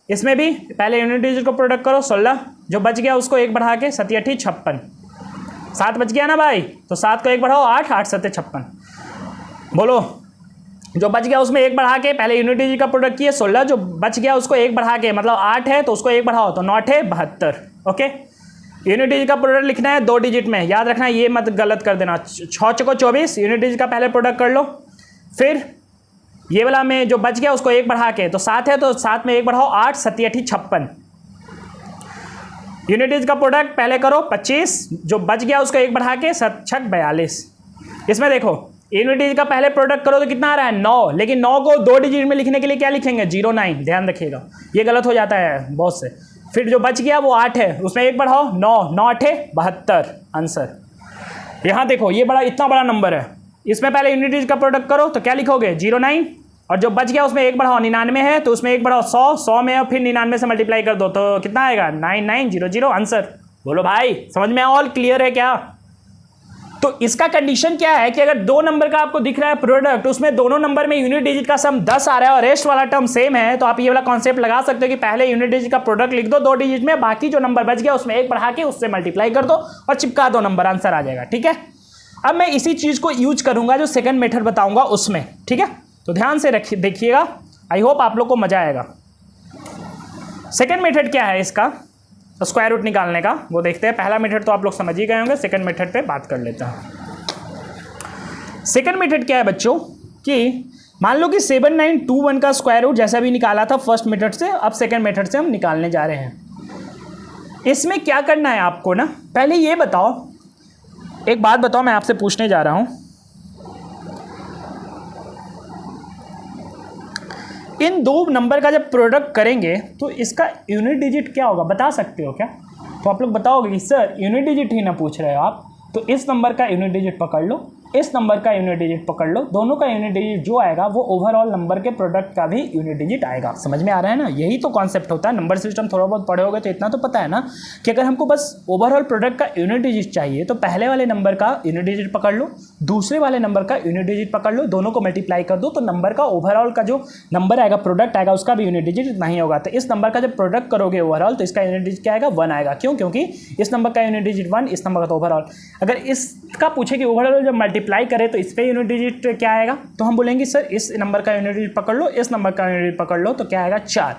इसमें भी पहले यूनिट डिजिट को प्रोडक्ट करो 16, जो बच गया उसको 1 बढ़ा के 7 8 56, 7 बच गया ना भाई, तो 7 को 1 बढ़ाओ 8, 8 7 56। बोलो जो बच गया उसमें 1 बढ़ा के पहले यूनिट डिजिट का प्रोडक्ट किए 16, जो बच गया उसको 1 बढ़ा के, मतलब 8 है तो उसको 1 बढ़ाओ तो 9 है 72। ओके, यूनिट डिजिट का प्रोडक्ट लिखना है 2 डिजिट में, याद रखना ये मत गलत कर देना। 6 चौको 24, यूनिट डिजिट का पहले प्रोडक्ट कर लो, फिर ये वाला में जो बच गया उसको 1 बढ़ा के, तो 7 है तो 7 में 1 बढ़ाओ 8 7 8 56। यूनिट डिजिट का प्रोडक्ट पहले करो 25, जो बच गया उसको 1 बढ़ा के 7 छक 42। इसमें देखो यूनिट डिजिट का पहले प्रोडक्ट करो तो कितना आ रहा है 9, लेकिन 9 को 2 डिजिट में लिखने के लिए क्या लिखेंगे 09, ध्यान रखिएगा ये गलत हो जाता है बहुत से। फिर जो बच गया वो 8 है, उसमें 1 बढ़ाओ 9, 9 8 72 आंसर। यहाँ देखो ये बड़ा इतना बड़ा नंबर है, इसमें पहले यूनिट डिजिट का प्रोडक्ट करो तो क्या लिखोगे 09, और जो बच गया उसमें 1 बढ़ाओ 99 है तो उसमें 1 बढ़ाओ 100, 100 में और फिर 99 से मल्टीप्लाई कर दो तो कितना आएगा 9900 आंसर। बोलो भाई समझ में ऑल क्लियर है क्या। तो इसका कंडीशन क्या है कि अगर 2 नंबर का आपको दिख रहा है प्रोडक्ट, उसमें दोनों नंबर में यूनिट डिजिट का सम 10 आ रहा है और रेस्ट वाला टर्म सेम है, तो आप ये वाला कॉन्सेप्ट लगा सकते हो कि पहले यूनिट डिजिट का प्रोडक्ट लिख दो 2 डिजिट में, बाकी जो नंबर बच गया उसमें 1 बढ़ा के उससे मल्टीप्लाई कर दो और चिपका दो नंबर, आंसर आ जाएगा। ठीक है, अब मैं इसी चीज को यूज करूंगा जो सेकंड मेथड बताऊंगा उसमें। ठीक है, तो ध्यान से देखिएगा, आई होप आप लोग को मजा आएगा। सेकंड मेथड क्या है इसका स्क्वायर रूट निकालने का, वो देखते हैं। पहला मेथड तो आप लोग समझ ही गए होंगे, सेकंड मेथड पे बात कर लेते हैं। सेकंड मेथड क्या है बच्चों कि मान लो कि 7921 का स्क्वायर रूट जैसा भी निकाला था फर्स्ट मेथड से, अब सेकंड मेथड से हम निकालने जा रहे हैं। इसमें क्या करना है आपको ना, पहले ये बताओ, एक बात बताओ, मैं आपसे पूछने जा रहा हूं, इन 2 नंबर का जब प्रोडक्ट करेंगे तो इसका यूनिट डिजिट क्या होगा, बता सकते हो क्या। तो आप लोग बताओगे कि सर यूनिट डिजिट ही ना पूछ रहे हो आप, तो इस नंबर का यूनिट डिजिट पकड़ लो, इस नंबर का यूनिट डिजिट पकड़ लो, दोनों का यूनिट डिजिट जो आएगा वो ओवरऑल नंबर के प्रोडक्ट का भी यूनिट डिजिट आएगा। समझ में आ रहा है ना, यही तो कॉन्सेप्ट होता है। नंबर सिस्टम थोड़ा बहुत पढ़े होगे तो इतना तो पता है ना कि अगर हमको बस ओवरऑल प्रोडक्ट का यूनिट डिजिट चाहिए तो पहले वाले नंबर का यूनिट डिजिट पकड़ लो, दूसरे वाले नंबर का यूनिट डिजिट पकड़ लो, दोनों को मल्टीप्लाई कर दो तो नंबर का ओवरऑल का जो नंबर आएगा प्रोडक्ट आएगा उसका भी यूनिट डिजिट इतना ही होगा। तो इस नंबर का जब प्रोडक्ट करोगे ओवरऑल तो इसका यूनिट डिजिट क्या आएगा 1 आएगा। क्यों, क्योंकि इस नंबर का यूनिट डिजिट 1, इस नंबर का तो ओवरऑल। अगर इसका पूछे कि ओवरऑल जब मल्टीप्लाई करे तो इस पे यूनिट डिजिट क्या आएगा, तो हम बोलेंगे सर इस नंबर का यूनिट डिजिट पकड़ लो, इस नंबर का यूनिट डिजिट पकड़ लो, तो क्या आएगा 4।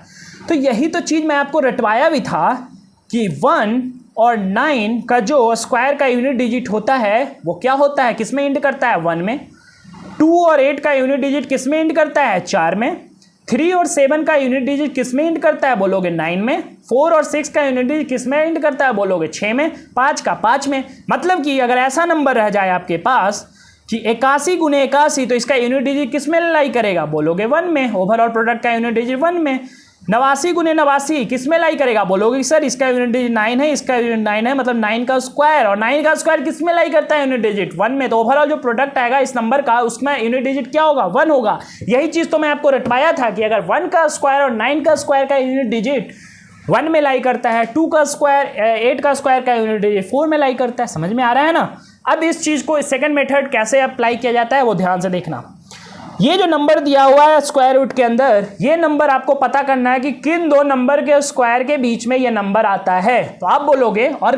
तो यही तो चीज़ मैं आपको रटवाया भी था कि 1 और 9 का जो स्क्वायर का यूनिट डिजिट होता है वो क्या होता है, किस में एंड करता है 1 में। 2 और 8 का यूनिट डिजिट किस में एंड करता है 4 में। 3 और 7 का यूनिट डिजिट किस में एंड करता है बोलोगे 9 में। 4 और 6 का यूनिट डिजिट किस में एंड करता है बोलोगे 6 में। 5 का 5 में। मतलब कि अगर ऐसा नंबर रह जाए आपके पास कि 81 गुने 81, तो इसका यूनिट डिजिट किस में लाई करेगा बोलोगे 1 में। ओवरऑल प्रोडक्ट का यूनिट डिजिट 1 में। 89 गुने 89 किस में लाई करेगा? बोलोगे सर इसका यूनिट डिजिट 9 है, इसका यूनिट 9 है, मतलब 9 का स्क्वायर, और 9 का स्क्वायर किस में लाई करता है? यूनिट डिजिट 1 में। तो ओवरऑल जो प्रोडक्ट आएगा इस नंबर का उसमें यूनिट डिजिट क्या होगा? 1 होगा। यही चीज तो मैं आपको रटवाया था कि अगर 1 का स्क्वायर और 9 का स्क्वायर का यूनिट डिजिट 1 में लाई करता है, 2 का स्क्वायर 8 का स्क्वायर का यूनिट डिजिट 4 में लाई करता है। समझ में आ रहा है ना? अब इस चीज को सेकंड मेथड कैसे अप्लाई किया जाता है वो ध्यान से देखना। ये जो नंबर दिया हुआ है स्क्वायर रूट के अंदर, ये नंबर आपको पता करना है कि किन दो नंबर के स्क्वायर के बीच में ये नंबर आता है। तो आप बोलोगे, और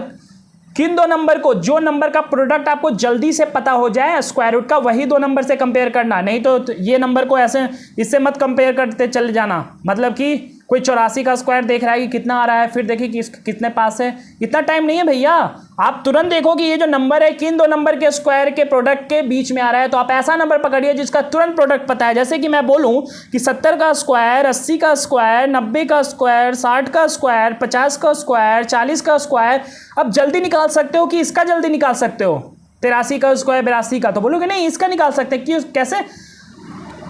किन दो नंबर को, जो नंबर का प्रोडक्ट आपको जल्दी से पता हो जाए स्क्वायर रूट का, वही दो नंबर से कंपेयर करना। नहीं तो ये नंबर को ऐसे इससे मत कंपेयर करते चले जाना। मतलब कि कोई 84 का स्क्वायर देख रहा है कि कितना आ रहा है, फिर देखिए कि कितने पास है। इतना टाइम नहीं है भैया, आप तुरंत देखो कि ये जो नंबर है किन दो नंबर के स्क्वायर के प्रोडक्ट के बीच में आ रहा है। तो आप ऐसा नंबर पकड़िए जिसका तुरंत प्रोडक्ट पता है। जैसे कि मैं बोलूं कि 70 का स्क्वायर, 80 का स्क्वायर, 90 का स्क्वायर, 60 का स्क्वायर, 50 का स्क्वायर, 40 का स्क्वायर। अब जल्दी निकाल सकते हो कि इसका जल्दी निकाल सकते हो? 83 का स्क्वायर, 82 का। तो बोलोगे नहीं इसका निकाल सकते, क्यों, कैसे?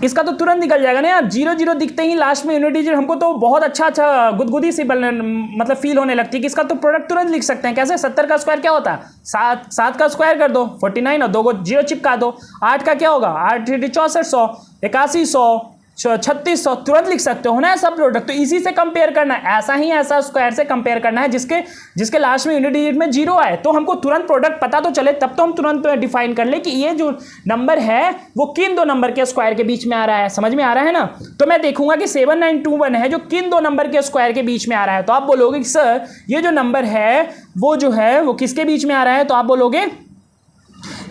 इसका तो तुरंत निकल जाएगा ना यार। 0 0 दिखते ही लास्ट में यूनिट डिजिट हमको तो बहुत अच्छा गुदगुदी सी मतलब फील होने लगती है कि इसका तो प्रोडक्ट तुरंत लिख सकते हैं। कैसे? 70 का स्क्वायर क्या होता है? 7 का स्क्वायर कर दो 49 और 2 को 0 चिपका दो। 8 का क्या होगा? 8 6400, 8100, 3600, तुरंत लिख सकते हो ना ऐसा प्रोडक्ट। तो इसी से कंपेयर करना है, ऐसा ही ऐसा स्क्वायर से कंपेयर करना है जिसके लास्ट में यूनिट डिजिट में 0 आए। तो हमको तुरंत प्रोडक्ट पता तो चले, तब तो हम तुरंत डिफाइन कर ले कि ये जो नंबर है वो किन दो नंबर के स्क्वायर के बीच में आ रहा है। समझ में आ रहा है ना? तो मैं देखूंगा कि 7921 है जो किन दो नंबर के स्क्वायर के बीच में आ रहा है। तो आप बोलोगे कि सर ये जो नंबर है वो किसके बीच में आ रहा है? तो आप बोलोगे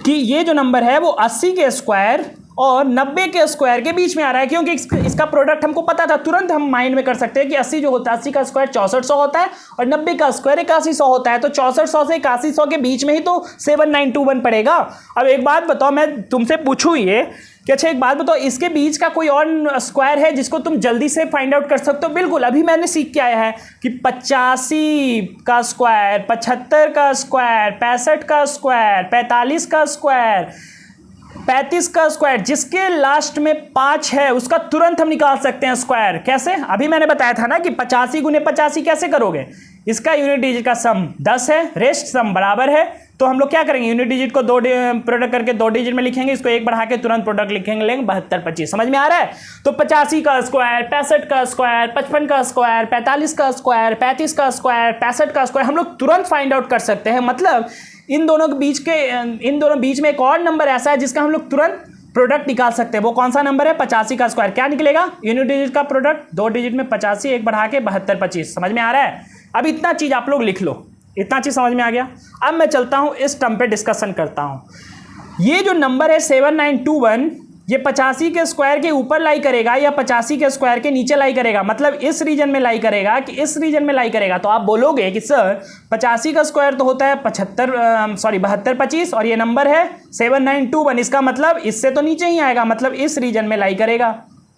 कि ये जो नंबर है वो 80 के स्क्वायर और 90 के स्क्वायर के बीच में आ रहा है, क्योंकि इसका प्रोडक्ट हमको पता था। तुरंत हम माइंड में कर सकते हैं कि 80 जो होता है, 80 का स्क्वायर 6400 होता है और 90 का स्क्वायर 8100 होता है। तो 6400 से 8100 के बीच में ही तो 7921 पड़ेगा। अब एक बात बताओ, मैं तुमसे पूछूं ये कि अच्छा एक बात बताओ, इसके बीच का कोई और स्क्वायर है जिसको तुम जल्दी से फाइंड आउट कर सकते हो? बिल्कुल, अभी मैंने सीख के आया है कि 85 का स्क्वायर, 75 का स्क्वायर, 65 का स्क्वायर, 45 का स्क्वायर, 35 का स्क्वायर, जिसके लास्ट में 5 है उसका तुरंत हम निकाल सकते हैं स्क्वायर। कैसे? अभी मैंने बताया था ना कि 85 गुने 85 कैसे करोगे? इसका यूनिट डिजिट का सम 10 है, रेस्ट सम बराबर है। तो हम लोग क्या करेंगे? यूनिट डिजिट को 2 प्रोडक्ट करके 2 डिजिट में लिखेंगे, इसको 1 बढ़ा के तुरंत प्रोडक्ट लिखेंगे 72 25। समझ में आ रहा है? तो 85 का स्क्वायर, 65 का स्क्वायर, 55 का स्क्वायर, 45 का स्क्वायर, 35 का स्क्वायर, 65 का स्क्वायर हम लोग तुरंत फाइंड आउट कर सकते हैं। मतलब इन दोनों बीच में एक और नंबर ऐसा है जिसका हम लोग तुरंत प्रोडक्ट निकाल सकते हैं। वो कौन सा नंबर है? 85 का स्क्वायर। क्या निकलेगा? यूनिट डिजिट का प्रोडक्ट 2 डिजिट में 85, 1 बढ़ा के 72 25। समझ में आ रहा है? अब इतना चीज आप लोग लिख लो, इतना चीज समझ में आ गया। अब मैं चलता हूं इस टर्म पे डिस्कशन करता हूं। ये जो नंबर है 7921, ये 85 के स्क्वायर के ऊपर लाई करेगा या 85 के स्क्वायर के नीचे लाई करेगा? मतलब इस रीजन में लाई करेगा कि इस रीजन में लाई करेगा? तो आप बोलोगे कि सर 85 का स्क्वायर तो होता है 72 25 और ये नंबर है 7921, इसका मतलब इससे तो नीचे ही आएगा, मतलब इस रीजन में लाई करेगा।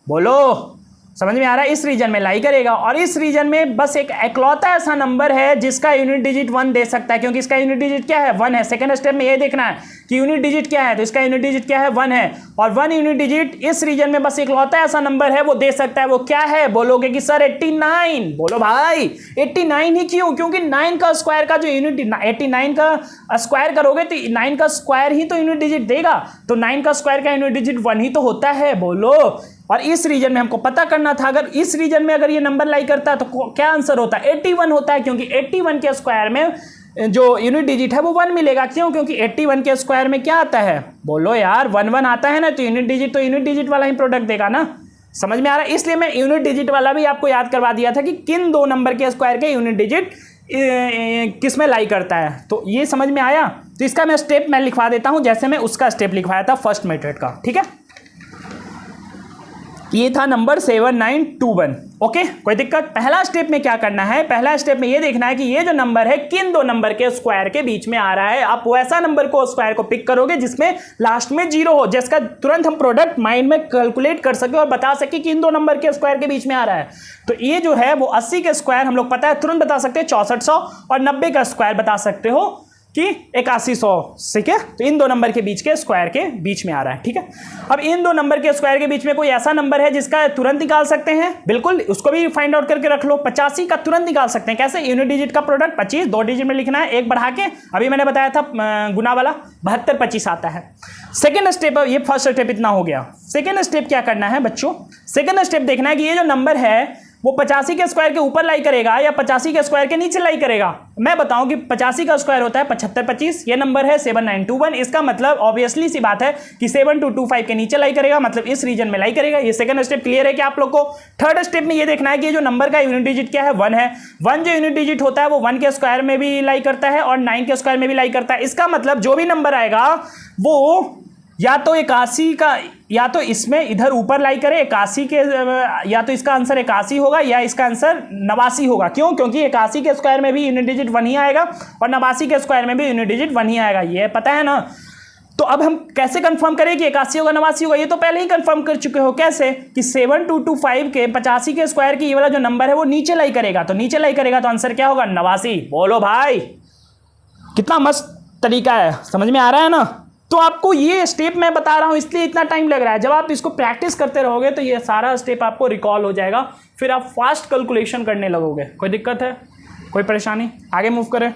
बोलो, समझ में आ रहा है? इस रीजन में लाई करेगा, और इस रीजन में बस एक एकलौता ऐसा नंबर है जिसका यूनिट डिजिट 1 दे सकता है, क्योंकि इसका यूनिट डिजिट क्या है? 1 है। सेकंड स्टेप में ये देखना है कि यूनिट डिजिट क्या है, तो इसका यूनिट डिजिट क्या है? 1 है। और 1 यूनिट डिजिट इस रीजन में बस एकलौता ऐसा नंबर है वो दे सकता है। वो क्या है? बोलोगे कि सर 89। बोलो भाई 89 ही क्यों? क्योंकि 9 का स्क्वायर का जो यूनिट 89 का स्क्वायर करोगे तो 9 का स्क्वायर ही तो यूनिट डिजिट देगा। तो 9 का स्क्वायर का यूनिट डिजिट 1 ही तो होता है। बोलो, और इस रीजन में हमको पता करना था, अगर इस रीजन में अगर ये नंबर लाई करता है तो क्या आंसर होता है? 81 होता है, क्योंकि 81 के स्क्वायर में जो यूनिट डिजिट है वो 1 मिलेगा। क्यों? क्योंकि 81 के स्क्वायर में क्या आता है? बोलो यार 1 1 आता है ना, तो यूनिट डिजिट वाला ही प्रोडक्ट देगा ना। समझ में आ रहा है? इसलिए मैं यूनिट डिजिट वाला भी आपको याद करवा दिया था कि किन दो नंबर के स्क्वायर के यूनिट डिजिट किस में लाई करता है। तो ये समझ में आया? तो इसका मैं स्टेप मैं लिखवा देता हूं, जैसे मैं उसका स्टेप लिखवाया था फर्स्ट मेथड का। ठीक है, ये था नंबर 7921। ओके, कोई दिक्कत? पहला स्टेप में क्या करना है? पहला स्टेप में ये देखना है कि ये जो नंबर है किन दो नंबर के स्क्वायर के बीच में आ रहा है। आप वैसा नंबर को स्क्वायर को पिक करोगे जिसमें लास्ट में 0 हो, जिसका तुरंत हम प्रोडक्ट माइंड में कैलकुलेट कर सके और बता सके कि इन दो नंबर के स्क्वायर के बीच में आ रहा है। तो ये जो है वो 80 के स्क्वायर हम लोग पता है तुरंत बता सकते हैं 6400, और 90 का स्क्वायर बता सकते हो कि 8100, ठीक है। तो इन दो नंबर के बीच के स्क्वायर के बीच में आ रहा है, ठीक है। अब इन दो नंबर के स्क्वायर के बीच में कोई ऐसा नंबर है जिसका तुरंत निकाल सकते हैं, बिल्कुल उसको भी फाइंड आउट करके रख लो। 85 का तुरंत निकाल सकते हैं, कैसे? यूनिट डिजिट का प्रोडक्ट 25 दो डिजिट में लिखना है, एक बढ़ा के, अभी मैंने बताया था गुना वाला 72 25 आता है। सेकेंड स्टेप, ये फर्स्ट स्टेप इतना हो गया। सेकेंड स्टेप क्या करना है बच्चों? सेकेंड स्टेप देखना है कि ये जो नंबर है वो 85 के स्क्वायर के ऊपर लाई करेगा या 85 के स्क्वायर के नीचे लाई करेगा। मैं बताऊं कि 85 का स्क्वायर होता है 75 25, ये नंबर है 7921। इसका मतलब ऑब्वियसली सी बात है कि 7225 के नीचे लाई करेगा, मतलब इस रीजन में लाई करेगा। ये सेकंड स्टेप क्लियर है कि आप लोग को? थर्ड स्टेप में ये देखना है कि जो नंबर का यूनिट डिजिट क्या है, 1 है। 1 जो यूनिट डिजिट होता है वो 1 के स्क्वायर में भी लाई करता है और 9 के स्क्वायर में भी लाई करता है। इसका मतलब जो भी नंबर आएगा वो या तो 81 का, या तो इसमें इधर ऊपर लाई करे 81 के, या तो इसका आंसर 81 होगा या इसका आंसर 89 होगा। क्यों? क्योंकि 81 के स्क्वायर में भी यूनिट डिजिट 1 ही आएगा और 89 के स्क्वायर में भी यूनिट डिजिट 1 ही आएगा, ये पता है ना। तो अब हम कैसे कंफर्म करें कि 81 होगा 89 होगा? ये तो पहले ही कंफर्म कर चुके हो। कैसे? कि 7225 के 85 के स्क्वायर की ये वाला जो नंबर है वो नीचे लाई करेगा, तो नीचे लाई करेगा तो आंसर क्या होगा? 89। बोलो भाई, कितना मस्त तरीका है, समझ में आ रहा है ना? तो आपको ये स्टेप मैं बता रहा हूँ इसलिए इतना टाइम लग रहा है। जब आप इसको प्रैक्टिस करते रहोगे तो ये सारा स्टेप आपको रिकॉल हो जाएगा, फिर आप फास्ट कैलकुलेशन करने लगोगे। कोई दिक्कत है, कोई परेशानी? आगे मूव करें।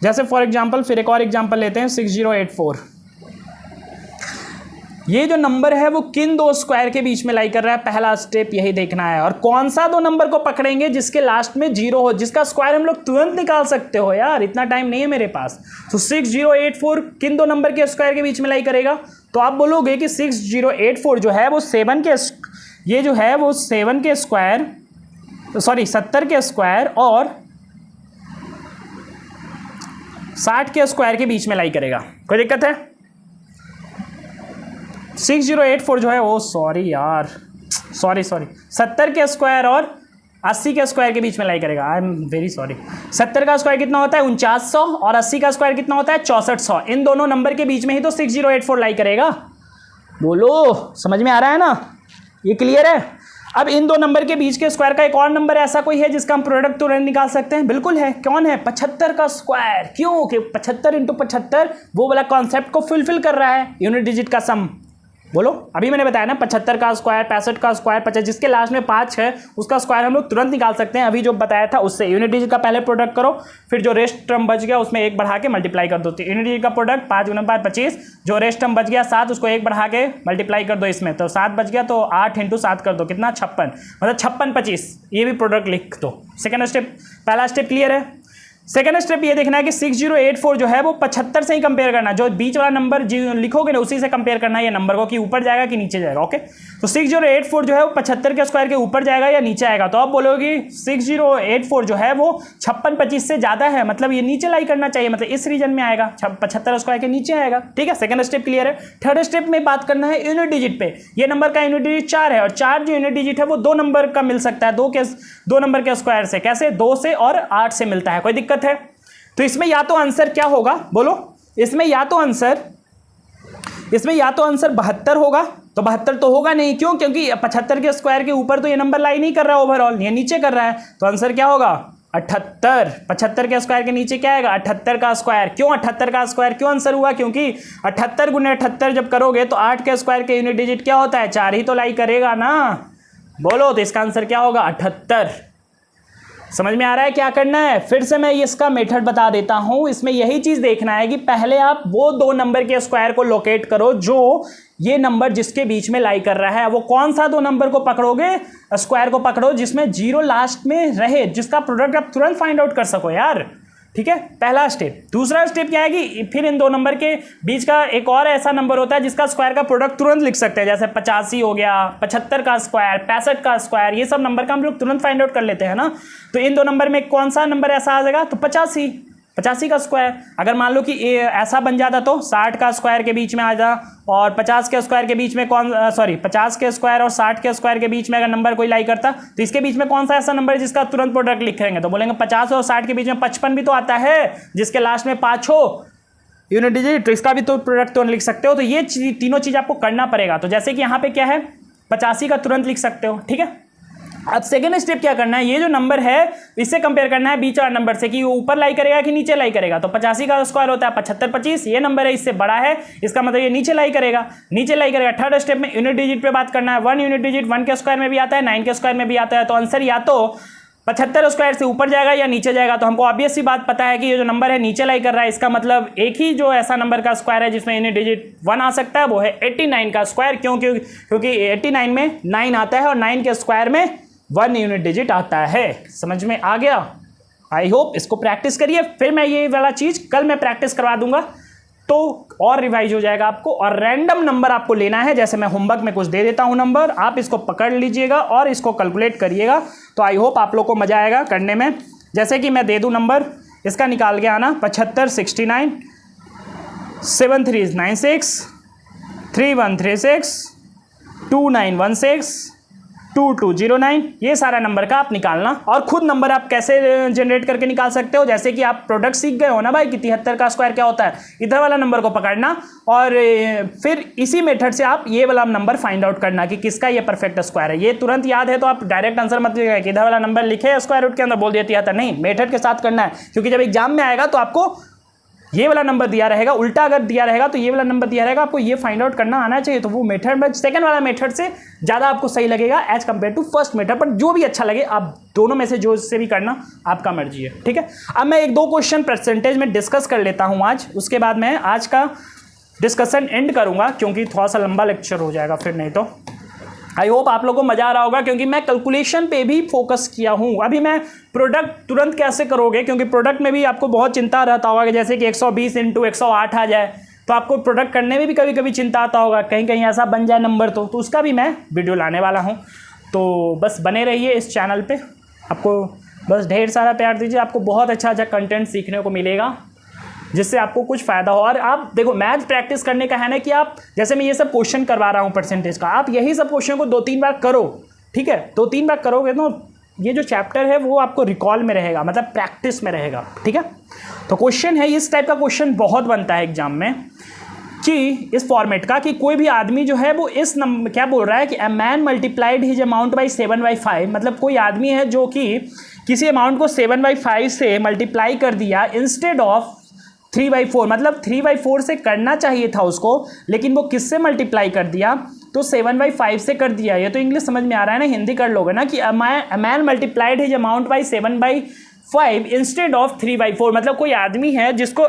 जैसे फॉर एग्जांपल, फिर एक और एग्जांपल लेते हैं, 6084। ये जो नंबर है वो किन दो स्क्वायर के बीच में लाई कर रहा है, पहला स्टेप यही देखना है। और कौन सा दो नंबर को पकड़ेंगे जिसके लास्ट में 0 हो, जिसका स्क्वायर हम लोग तुरंत निकाल सकते हो। यार इतना टाइम नहीं है मेरे पास। तो 6084 किन दो नंबर के स्क्वायर के बीच में लाई करेगा? तो आप बोलोगे कि 6084 जो है वो 7 के, ये जो है वो 7 के स्क्वायर, सॉरी 70 के स्क्वायर और 60 के स्क्वायर के बीच में लाई करेगा। कोई दिक्कत है? 6084 जो है वो, सॉरी यार, सॉरी 70 के स्क्वायर और 80 के स्क्वायर के बीच में लाई करेगा। I am very sorry. 70 का स्क्वायर कितना होता है? 4900 और 80 का स्क्वायर कितना होता है? 6400। इन दोनों नंबर के बीच में ही तो 6084 लाई करेगा। बोलो, समझ में आ रहा है ना? ये क्लियर है? अब इन दो नंबर के बीच के स्क्वायर का एक और नंबर ऐसा कोई है जिसका हम प्रोडक्ट तुरंत निकाल सकते हैं? बिल्कुल है। कौन है? 75 का स्क्वायर। क्यों? कि 75 × 75 वो वाला कॉन्सेप्ट को फुलफिल कर रहा है, यूनिट डिजिट का सम। बोलो, अभी मैंने बताया ना 75 का स्क्वायर, 65 का स्क्वायर, 50, जिसके लास्ट में 5 है उसका स्क्वायर हम लोग तुरंत निकाल सकते हैं। अभी जो बताया था उससे यूनिट डिजिट का पहले प्रोडक्ट करो, फिर जो रेस्ट टर्म बच गया उसमें 1 बढ़ा के मल्टीप्लाई कर दो। यूनिट डिजिट का प्रोडक्ट 5 × 5 25, जो रेस्ट टर्म बच गया 7 उसको 1 बढ़ा के मल्टीप्लाई कर दो इसमें, तो 7 बच गया, तो 8 × 7 कर दो, कितना? 56, मतलब 56 25, ये भी प्रोडक्ट लिख दो। सेकेंड स्टेप, पहला स्टेप क्लियर है। सेकेंड स्टेप ये देखना है कि 6084 जो है वो 75 से ही कंपेयर करना है। जो बीच वाला नंबर लिखोगे ना उसी से कंपेयर करना है ये नंबर को, कि ऊपर जाएगा कि नीचे जाएगा। ओके, तो 6084 जो है वो 75 के स्क्वायर के ऊपर जाएगा या नीचे आएगा? तो आप बोलोगे 6084 जो है वो 56 25 से ज़्यादा है, मतलब ये नीचे लाई करना चाहिए, मतलब इस रीजन में आएगा, 75 स्क्वायर के नीचे आएगा। ठीक है, सेकंड स्टेप क्लियर है। थर्ड स्टेप में बात करना है यूनिट डिजिट पे। ये नंबर का यूनिट डिजिट 4 है और 4 जो यूनिट डिजिट है वो 2 नंबर का मिल सकता है, दो नंबर के स्क्वायर से। कैसे? 2 से और 8 से मिलता है। कोई दिक्कत है? तो इसमें या तो आंसर क्या होगा? बोलो, इसमें या तो आंसर 72 होगा, तो 72 तो होगा नहीं। क्यों? क्योंकि 75 के स्क्वायर के ऊपर तो ये नंबर लाई नहीं कर रहा है ओवरऑल, ये नीचे कर रहा है, तो आंसर क्या होगा? 78। 75 के स्क्वायर के नीचे क्या आएगा? 78 का स्क्वायर। क्यों 78 का स्क्वायर क्यों आंसर हुआ? क्योंकि 78 × 78 जब करोगे तो 8 के स्क्वायर के यूनिट डिजिट क्या होता है? 4 ही तो लाई करेगा ना। बोलो, तो इसका आंसर क्या होगा? 78। समझ में आ रहा है क्या करना है? फिर से मैं इसका मेथड बता देता हूं। इसमें यही चीज देखना है कि पहले आप वो 2 नंबर के स्क्वायर को लोकेट करो जो ये नंबर जिसके बीच में लाई कर रहा है। वो कौन सा 2 नंबर को पकड़ोगे? स्क्वायर को पकड़ो जिसमें 0 लास्ट में रहे, जिसका प्रोडक्ट आप तुरंत फाइंड आउट कर सको यार। ठीक है, पहला स्टेप। दूसरा स्टेप क्या है कि फिर इन 2 नंबर के बीच का एक और ऐसा नंबर होता है जिसका स्क्वायर का प्रोडक्ट तुरंत लिख सकते हैं, जैसे 85 हो गया, 75 का स्क्वायर, 65 का स्क्वायर, ये सब नंबर का हम लोग तुरंत फाइंड आउट कर लेते हैं ना। तो इन 2 नंबर में कौन सा नंबर ऐसा आ जाएगा? तो 85 का स्क्वायर। अगर मान लो कि ऐसा बन जाता तो 60 का स्क्वायर के बीच में आ जा, और 50 के स्क्वायर के बीच में 50 के स्क्वायर और 60 के स्क्वायर के बीच में अगर नंबर कोई लाई करता तो इसके बीच में कौन सा ऐसा नंबर है जिसका तुरंत प्रोडक्ट लिखेंगे? तो बोलेंगे 50 और 60 के बीच में 55 भी तो आता है जिसके लास्ट में 5 हो यूनिट डिजिट, तो इसका भी तो प्रोडक्ट तो लिख सकते हो। तो ये तीनों चीज़ आपको करना पड़ेगा। तो जैसे कि यहाँ पे क्या है, 85 का तुरंत लिख सकते हो। ठीक है, अब सेकेंड स्टेप क्या करना है, ये जो नंबर है इससे कंपेयर करना है बीच वाला नंबर से कि वो ऊपर लाई करेगा कि नीचे लाई करेगा। तो 85 का स्क्वायर होता है 75 25, ये नंबर है इससे बड़ा है, इसका मतलब ये नीचे लाई करेगा, नीचे लाई करेगा। थर्ड स्टेप में यूनिट डिजिट पे बात करना है। 1 यूनिट डिजिट 1 के स्क्वायर में भी आता है, 9 के स्क्वायर में भी आता है। तो आंसर या तो 75 स्क्वायर से ऊपर जाएगा या नीचे जाएगा। तो हमको ऑब्वियस सी बात पता है कि ये जो नंबर है नीचे लाई कर रहा है, इसका मतलब एक ही जो ऐसा नंबर का स्क्वायर है जिसमें यूनिट डिजिट 1 आ सकता है वो है 89 का स्क्वायर। क्योंकि 89 में 9 आता है और 9 के स्क्वायर में 1 यूनिट डिजिट आता है। समझ में आ गया? आई होप इसको प्रैक्टिस करिए, फिर मैं ये वाला चीज़ कल मैं प्रैक्टिस करवा दूंगा तो और रिवाइज हो जाएगा आपको। और रैंडम नंबर आपको लेना है, जैसे मैं होमवर्क में कुछ दे देता हूं नंबर, आप इसको पकड़ लीजिएगा और इसको कैलकुलेट करिएगा। तो आई होप आप लोग को मजा आएगा करने में। जैसे कि मैं दे दूं नंबर, इसका निकाल के आना 75 69 7396 3136 2916 2209, ये सारा नंबर का आप निकालना। और खुद नंबर आप कैसे जनरेट करके निकाल सकते हो, जैसे कि आप प्रोडक्ट सीख गए हो ना भाई कि 73 का स्क्वायर क्या होता है, इधर वाला नंबर को पकड़ना और फिर इसी मेथड से आप ये वाला नंबर फाइंड आउट करना कि किसका ये परफेक्ट स्क्वायर है। ये तुरंत याद है तो आप डायरेक्ट आंसर मत दीजिएगा कि इधर वाला नंबर लिखे स्क्वायर रूट के अंदर बोल दिया 73, नहीं, मेथड के साथ करना है। क्योंकि जब एग्जाम में आएगा तो आपको ये वाला नंबर दिया रहेगा, उल्टा अगर दिया रहेगा तो ये वाला नंबर दिया रहेगा, आपको ये फाइंड आउट करना आना चाहिए। तो वो मेथड में सेकंड वाला मेथड से ज़्यादा आपको सही लगेगा as compare to first method. पर जो भी अच्छा लगे आप दोनों में से जो से भी करना आपका मर्जी है, ठीक है। अब मैं 1-2 क्वेश्चन परसेंटेज में डिस्कस कर लेता हूँ आज, उसके बाद मैं आज का डिस्कशन एंड करूँगा क्योंकि थोड़ा सा लंबा लेक्चर हो जाएगा फिर, नहीं तो। आई होप आप लोगों को मजा आ रहा होगा क्योंकि मैं कैलकुलेशन पे भी फोकस किया हूँ। अभी मैं प्रोडक्ट तुरंत कैसे करोगे, क्योंकि प्रोडक्ट में भी आपको बहुत चिंता रहता होगा कि जैसे कि 120 × 108 आ जाए, तो आपको प्रोडक्ट करने में भी कभी कभी चिंता आता होगा कहीं कहीं ऐसा बन जाए नंबर। तो उसका भी मैं वीडियो लाने वाला हूँ। तो बस बने रहिए इस चैनल पर, आपको बस ढेर सारा प्यार दीजिए, आपको बहुत अच्छा कंटेंट सीखने को मिलेगा जिससे आपको कुछ फ़ायदा हो। और आप देखो मैथ प्रैक्टिस करने का है ना कि आप जैसे मैं ये सब क्वेश्चन करवा रहा हूँ परसेंटेज का, आप यही सब क्वेश्चन को 2-3 बार करो, ठीक है। 2-3 बार करोगे तो ये जो चैप्टर है वो आपको रिकॉल में रहेगा, मतलब प्रैक्टिस में रहेगा, ठीक है। तो क्वेश्चन है, इस टाइप का क्वेश्चन बहुत बनता है एग्जाम में कि इस फॉर्मेट का कि कोई भी आदमी जो है वो इस नंबर क्या बोल रहा है कि a man multiplied his amount by 7/5, मतलब कोई आदमी है जो कि किसी अमाउंट को 7/5 से मल्टीप्लाई कर दिया इंस्टेड ऑफ 3/4, मतलब 3/4 से करना चाहिए था उसको, लेकिन वो किससे मल्टीप्लाई कर दिया, तो 7/5 से कर दिया। ये तो इंग्लिश समझ में आ रहा है ना, हिंदी कर लोगे ना कि a man multiplied his amount by 7/5 instead of 3/4, मतलब कोई आदमी है जिसको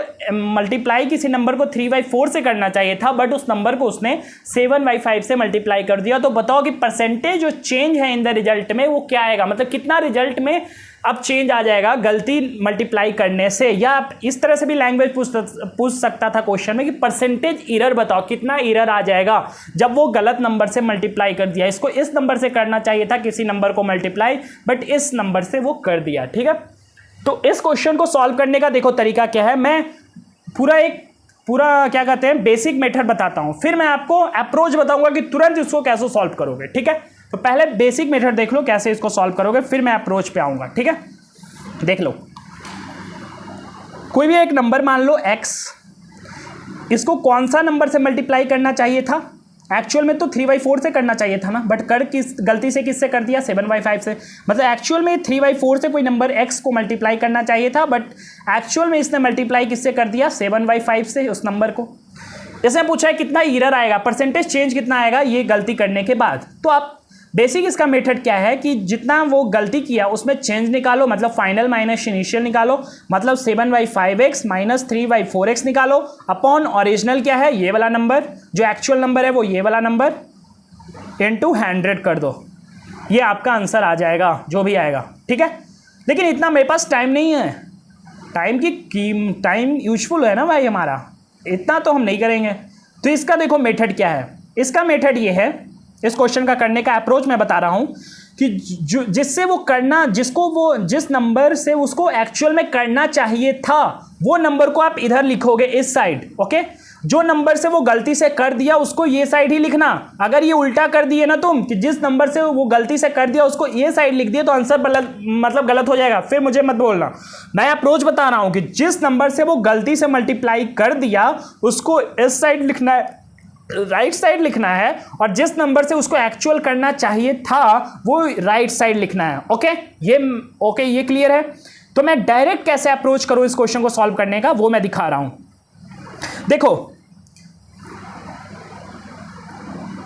मल्टीप्लाई किसी नंबर को 3/4 से करना चाहिए था, बट उस नंबर को उसने 7/5 से मल्टीप्लाई कर दिया। तो बताओ कि परसेंटेज जो चेंज है इन द रिजल्ट में वो क्या आएगा, मतलब कितना रिजल्ट में अब चेंज आ जाएगा गलती मल्टीप्लाई करने से। या आप इस तरह से भी लैंग्वेज पूछ सकता था क्वेश्चन में कि परसेंटेज एरर बताओ, कितना एरर आ जाएगा जब वो गलत नंबर से मल्टीप्लाई कर दिया, इसको इस नंबर से करना चाहिए था किसी नंबर को मल्टीप्लाई, बट इस नंबर से वो कर दिया, ठीक है। तो इस क्वेश्चन को सॉल्व करने का देखो तरीका क्या है, मैं पूरा क्या कहते हैं बेसिक मेथड बताता हूँ, फिर मैं आपको अप्रोच बताऊंगा कि तुरंत इसको कैसे सॉल्व करोगे, ठीक है। तो पहले बेसिक मेथड देख लो कैसे इसको सॉल्व करोगे, फिर मैं अप्रोच पे आऊंगा, ठीक है। देख लो, कोई भी एक नंबर मान लो x, इसको कौन सा नंबर से मल्टीप्लाई करना चाहिए था, एक्चुअल में तो 3/4 से करना चाहिए था ना, बट कर किस गलती से किससे कर दिया, 7/5 से। मतलब एक्चुअल में 3/4 से कोई नंबर x को मल्टीप्लाई करना चाहिए था, बट एक्चुअल में इसने मल्टीप्लाई किससे कर दिया, 7/5 से उस नंबर को। इसने पूछा है कितना एरर आएगा, परसेंटेज चेंज कितना आएगा ये गलती करने के बाद। तो आप बेसिक इसका मेथड क्या है कि जितना वो गलती किया उसमें चेंज निकालो, मतलब फाइनल माइनस इनिशियल निकालो, मतलब 7/5x माइनस 3/4x निकालो, अपॉन ओरिजिनल क्या है ये वाला नंबर, जो एक्चुअल नंबर है वो ये वाला नंबर, इनटू 100 कर दो, ये आपका आंसर आ जाएगा जो भी आएगा, ठीक है। लेकिन इतना मेरे पास टाइम नहीं है, टाइम यूजफुल है ना भाई हमारा, इतना तो हम नहीं करेंगे। तो इसका देखो मेथड क्या है, इसका मेथड ये है, इस क्वेश्चन का करने का अप्रोच मैं बता रहा हूं कि जिससे वो करना, जिसको वो जिस नंबर से उसको एक्चुअल में करना चाहिए था वो नंबर को आप इधर लिखोगे इस साइड, ओके। जो नंबर से वो गलती से कर दिया उसको ये साइड ही लिखना। अगर ये उल्टा कर दिए ना तुम कि जिस नंबर से वो गलती से कर दिया उसको ये साइड लिख दिया तो आंसर मतलब गलत हो जाएगा, फिर मुझे मत बोलना। मैं अप्रोच बता रहा हूं कि जिस नंबर से वो गलती से मल्टीप्लाई कर दिया उसको इस साइड लिखना है, राइट साइड लिखना है और जिस नंबर से उसको एक्चुअल करना चाहिए था वो राइट साइड लिखना है। ओके, ये क्लियर है। तो मैं डायरेक्ट कैसे अप्रोच करूं इस क्वेश्चन को सॉल्व करने का वो मैं दिखा रहा हूं। देखो,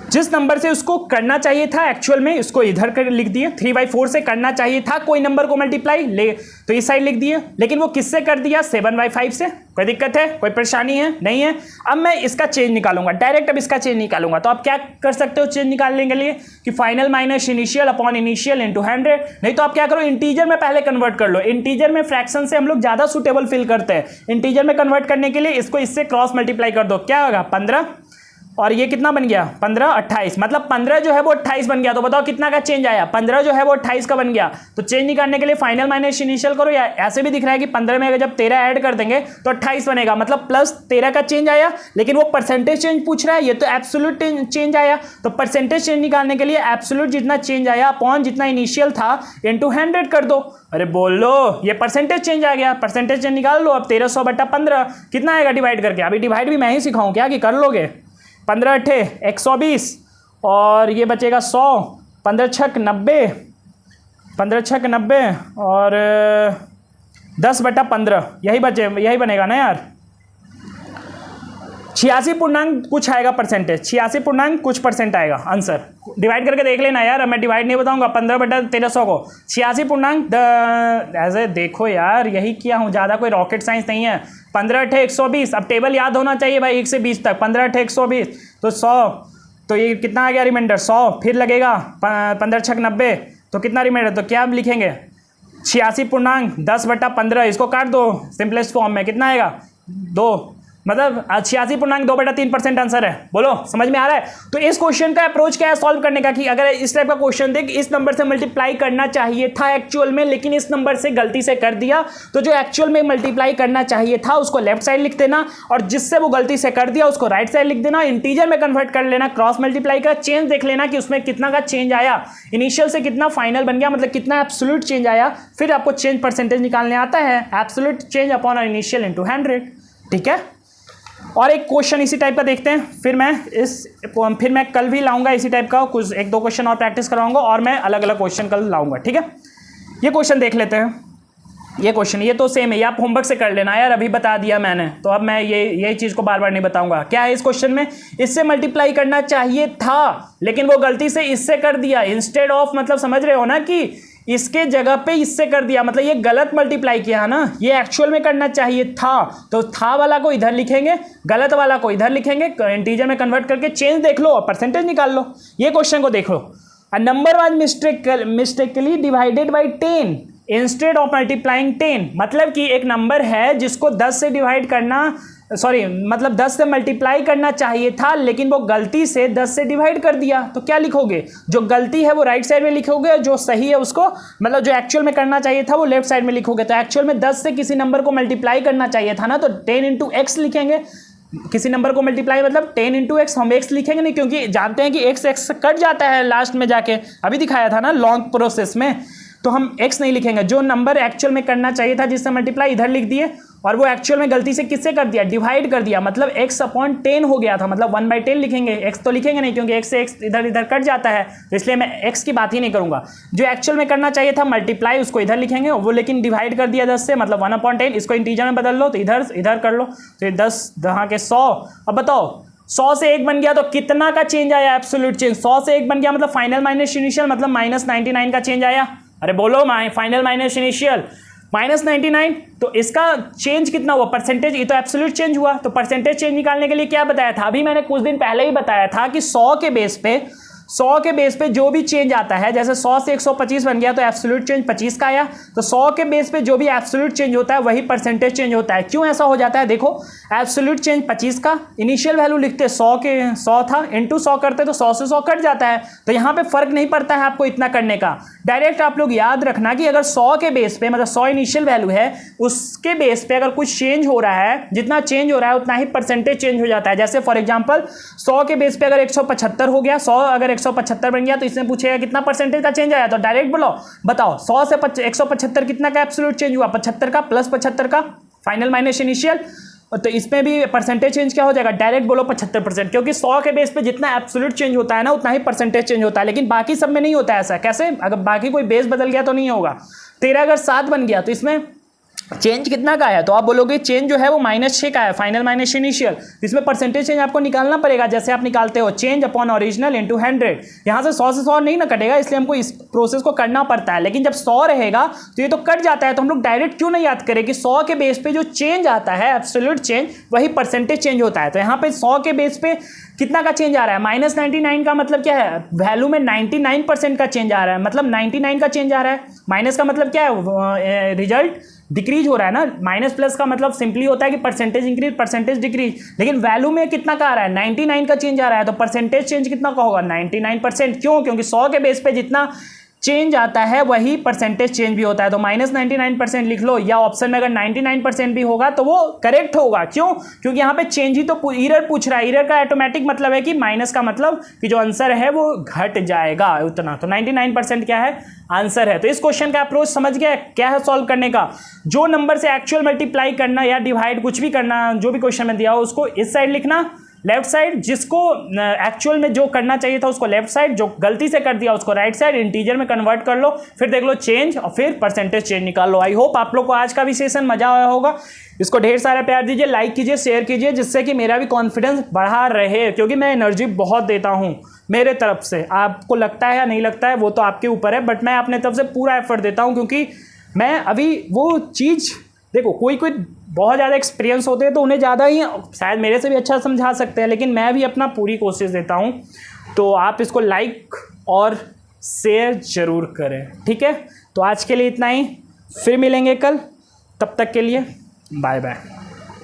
जिस नंबर से उसको करना चाहिए था एक्चुअल में, इसको इधर कर लिख दिए। 3/4 से करना चाहिए था कोई नंबर को मल्टीप्लाई तो इस साइड लिख दिए, लेकिन वो किससे कर दिया? 7/5 से। कोई दिक्कत है, कोई परेशानी है? नहीं है। अब मैं इसका चेंज निकालूंगा डायरेक्ट। अब इसका चेंज निकालूंगा तो आप क्या कर सकते हो चेंज निकालने के लिए कि final minus initial upon initial into 100। नहीं तो आप क्या करो, इंटीजर में पहले कन्वर्ट कर लो। इंटीजर में फ्रैक्शन से हम लोग ज्यादा सुटेबल फील करते हैं। इंटीजर में कन्वर्ट करने के लिए इसको इससे क्रॉस मल्टीप्लाई कर दो। क्या होगा? 15 और ये कितना बन गया? 15, 28। मतलब 15 जो है वो 28 बन गया। तो बताओ कितना का चेंज आया? 15 जो है वो 28 का बन गया। तो चेंज निकालने के लिए फाइनल माइनस इनिशियल करो, या ऐसे भी दिख रहा है कि 15 में अगर जब 13 ऐड कर देंगे तो 28 बनेगा। मतलब प्लस 13 का चेंज आया, लेकिन वो परसेंटेज चेंज पूछ रहा है, ये तो एब्सोल्यूट चेंज आया। तो परसेंटेज चेंज निकालने के लिए एब्सोल्यूट जितना चेंज आया अपॉन जितना इनिशियल था इंटू 100 कर दो। अरे बोलो, ये परसेंटेज चेंज आ गया। परसेंटेज चेंज निकाल लो। अब 1300/15 कितना आएगा डिवाइड करके? अभी डिवाइड भी मैं ही सिखाऊं क्या कि कर लोगे? 15 अट्ठे 120 और ये बचेगा 100। 15 छक 90, 15 छक 90 और 10/15 यही बनेगा ना यार। 86 पूर्णांक कुछ आएगा परसेंटेज, 86 पूर्णांक कुछ परसेंट आएगा आंसर। डिवाइड करके देख लेना यार, मैं डिवाइड नहीं बताऊंगा। 15/1300 को 86 पूर्णांक ऐसे देखो यार, यही किया हूँ, ज़्यादा कोई रॉकेट साइंस नहीं है। 15 अट्ठे 120। अब टेबल याद होना चाहिए भाई 1 से 20 तक। 15 अट्ठे 120 तो 100, तो ये कितना आ गया रिमाइंडर? 100। फिर लगेगा 15 छक 90 तो कितना रिमाइंडर? तो क्या लिखेंगे? 86 पूर्णांक 10/15। इसको काट दो सिंपलेस्ट फॉर्म में, कितना आएगा? 2। मतलब 86.2/3% आंसर है। बोलो समझ में आ रहा है? तो इस क्वेश्चन का अप्रोच क्या है सॉल्व करने का कि अगर इस टाइप का क्वेश्चन देख, इस नंबर से मल्टीप्लाई करना चाहिए था एक्चुअल में, लेकिन इस नंबर से गलती से कर दिया, तो जो एक्चुअल में मल्टीप्लाई करना चाहिए था उसको लेफ्ट साइड लिख देना और जिससे वो गलती से कर दिया उसको राइट साइड लिख देना। इंटीजर में कन्वर्ट कर लेना, क्रॉस मल्टीप्लाई का चेंज देख लेना कि उसमें कितना का चेंज आया, इनिशियल से कितना फाइनल बन गया, मतलब कितना एब्सोल्यूट चेंज आया। फिर आपको चेंज परसेंटेज निकालने आता है, absolute change upon initial into 100। ठीक है। और एक क्वेश्चन इसी टाइप का देखते हैं, फिर मैं कल भी लाऊंगा इसी टाइप का कुछ 1-2 क्वेश्चन और प्रैक्टिस कराऊंगा और मैं अलग अलग क्वेश्चन कल लाऊंगा। ठीक है, ये क्वेश्चन देख लेते हैं। ये क्वेश्चन ये तो सेम है, ये आप होमवर्क से कर लेना यार, अभी बता दिया मैंने, तो अब मैं यही चीज़ को बार बार नहीं बताऊंगा। क्या है इस क्वेश्चन में? इससे मल्टीप्लाई करना चाहिए था लेकिन वो गलती से इससे कर दिया, इंस्टेड ऑफ, मतलब समझ रहे हो ना कि इसके जगह पे इससे कर दिया, मतलब ये गलत मल्टीप्लाई किया है ना। ये एक्चुअल में करना चाहिए था, तो था वाला को इधर लिखेंगे, गलत वाला को इधर लिखेंगे, इंटीजर में कन्वर्ट करके चेंज देख लो और परसेंटेज निकाल लो। ये क्वेश्चन को देख लो। A number was mistakenly divided by 10 instead of multiplying 10। मतलब कि एक नंबर है जिसको 10 से डिवाइड करना, मतलब 10 से मल्टीप्लाई करना चाहिए था लेकिन वो गलती से 10 से डिवाइड कर दिया। तो क्या लिखोगे? जो गलती है वो राइट साइड में लिखोगे, जो सही है उसको, मतलब जो एक्चुअल में करना चाहिए था वो लेफ्ट साइड में लिखोगे। तो एक्चुअल में 10 से किसी नंबर को मल्टीप्लाई करना चाहिए था ना, तो 10 इंटू एक्स लिखेंगे। किसी नंबर को मल्टीप्लाई मतलब 10 इंटू एक्स, हम एक्स लिखेंगे नहीं क्योंकि जानते हैं कि एक्स कट जाता है लास्ट में जाके, अभी दिखाया था ना लॉन्ग प्रोसेस में, तो हम x नहीं लिखेंगे। जो नंबर एक्चुअल में करना चाहिए था जिससे मल्टीप्लाई इधर लिख दिए और वो एक्चुअल में गलती से किससे कर दिया? डिवाइड कर दिया, मतलब x/10 हो गया था, मतलब 1/10 लिखेंगे। x तो लिखेंगे नहीं क्योंकि x से x इधर इधर कट जाता है, तो इसलिए मैं x की बात ही नहीं करूंगा। जो एक्चुअल में करना चाहिए था मल्टीप्लाई, उसको इधर लिखेंगे, वो लेकिन डिवाइड कर दिया 10 से, मतलब 1/10। इसको इंटीजर में बदल लो तो इधर कर लो, तो 10 दहाँ के 100। अब बताओ 100 से 1 बन गया तो कितना का चेंज आया? Absolute change. 100 से 1 बन गया मतलब फाइनल माइनस इनिशियल, मतलब -99 का चेंज आया। अरे बोलो, फाइनल माइनस इनिशियल -99, तो इसका चेंज कितना हुआ? परसेंटेज, ये तो एब्सोल्यूट चेंज हुआ। तो परसेंटेज चेंज निकालने के लिए क्या बताया था? अभी मैंने कुछ दिन पहले ही बताया था कि 100 के बेस पे जो भी चेंज आता है, जैसे 100 से 125 बन गया तो एब्सोल्यूट चेंज 25 का आया। तो 100 के बेस पे जो भी एब्सोल्यूट चेंज होता है वही परसेंटेज चेंज होता है। क्यों ऐसा हो जाता है? देखो, एब्सोल्यूट चेंज 25 का, इनिशियल वैल्यू लिखते 100 था, इंटू 100 करते तो 100 से 100 कट जाता है, तो यहाँ पे फर्क नहीं पड़ता है आपको इतना करने का। डायरेक्ट आप लोग याद रखना कि अगर 100 के बेस पे, मतलब 100 इनिशियल वैल्यू है, उसके बेस पे अगर कुछ चेंज हो रहा है, जितना चेंज हो रहा है उतना ही परसेंटेज चेंज हो जाता है। जैसे फॉर एग्जाम्पल 100 के बेस पे अगर 175 हो गया, 100 अगर 175 बन गया तो इसने पूछेगा कितना परसेंटेज का चेंज आया, तो डायरेक्ट बोलो, बताओ 100 से 175 कितना का एब्सोल्यूट चेंज हुआ? 75 का प्लस 75 का, फाइनल माइनस इनिशियल। तो इसमें भी परसेंटेज चेंज क्या हो जाएगा, डायरेक्ट बोलो 75%, क्योंकि 100 के बेस पे जितना एब्सोल्यूट चेंज होता है ना उतना ही परसेंटेज चेंज होता है, लेकिन बाकी सब में नहीं होता है ऐसा। कैसे, अगर बाकी कोई बेस बदल गया तो नहीं होगा। 13 अगर 7 बन गया तो इसमें चेंज कितना का है, तो आप बोलोगे चेंज जो है वो -6 का है, फाइनल माइनस इनिशियल। इसमें परसेंटेज चेंज आपको निकालना पड़ेगा, जैसे आप निकालते हो चेंज अपॉन ओरिजिनल इंटू 100। यहाँ से 100 से 100 नहीं ना कटेगा, इसलिए हमको इस प्रोसेस को करना पड़ता है। लेकिन जब 100 रहेगा तो ये तो कट जाता है, तो हम लोग डायरेक्ट क्यों नहीं याद करें कि 100 के बेस पे जो चेंज आता है एब्सोल्यूट चेंज, वही परसेंटेज चेंज होता है। तो यहाँ पे 100 के बेस पे कितना का चेंज आ रहा है, -99 का मतलब क्या है, वैल्यू में 99% का चेंज आ रहा है, मतलब 99 का चेंज आ रहा है। माइनस का मतलब क्या है, रिजल्ट डिक्रीज हो रहा है ना, माइनस प्लस का मतलब सिंपली होता है कि परसेंटेज इंक्रीज परसेंटेज डिक्रीज, लेकिन वैल्यू में कितना का आ रहा है, 99 का चेंज आ रहा है, तो परसेंटेज चेंज कितना का होगा, 99%। क्यों, क्योंकि 100 के बेस पे जितना चेंज आता है वही परसेंटेज चेंज भी होता है। तो -99% लिख लो, या ऑप्शन में अगर 99% भी होगा तो वो करेक्ट होगा। क्यों, क्योंकि यहाँ पे चेंज ही तो इरर पूछ रहा है। इरर का ऑटोमेटिक मतलब है कि माइनस का मतलब कि जो आंसर है वो घट जाएगा उतना, तो 99% क्या है, आंसर है। तो इस क्वेश्चन का अप्रोच समझ गया क्या है सॉल्व करने का। जो नंबर से एक्चुअल मल्टीप्लाई करना या डिवाइड कुछ भी करना, जो भी क्वेश्चन में दिया हो उसको इस साइड लिखना, लेफ्ट साइड जिसको एक्चुअल में जो करना चाहिए था उसको लेफ्ट साइड, जो गलती से कर दिया उसको राइट साइड, इंटीजर में कन्वर्ट कर लो, फिर देख लो चेंज और फिर परसेंटेज चेंज निकाल लो। आई होप आप लोग को आज का भी सेशन मजा आया होगा। इसको ढेर सारा प्यार दीजिए, लाइक कीजिए, शेयर कीजिए, जिससे कि मेरा भी कॉन्फिडेंस बढ़ा रहे, क्योंकि मैं एनर्जी बहुत देता हूँ मेरे तरफ से। आपको लगता है या नहीं लगता है वो तो आपके ऊपर है, बट मैं अपने तरफ से पूरा एफर्ट देता हूँ, क्योंकि मैं अभी वो चीज़, देखो कोई बहुत ज़्यादा एक्सपीरियंस होते हैं तो उन्हें ज़्यादा ही शायद मेरे से भी अच्छा समझा सकते हैं, लेकिन मैं भी अपना पूरी कोशिश देता हूँ। तो आप इसको लाइक और शेयर ज़रूर करें, ठीक है। तो आज के लिए इतना ही, फिर मिलेंगे कल, तब तक के लिए बाय बाय।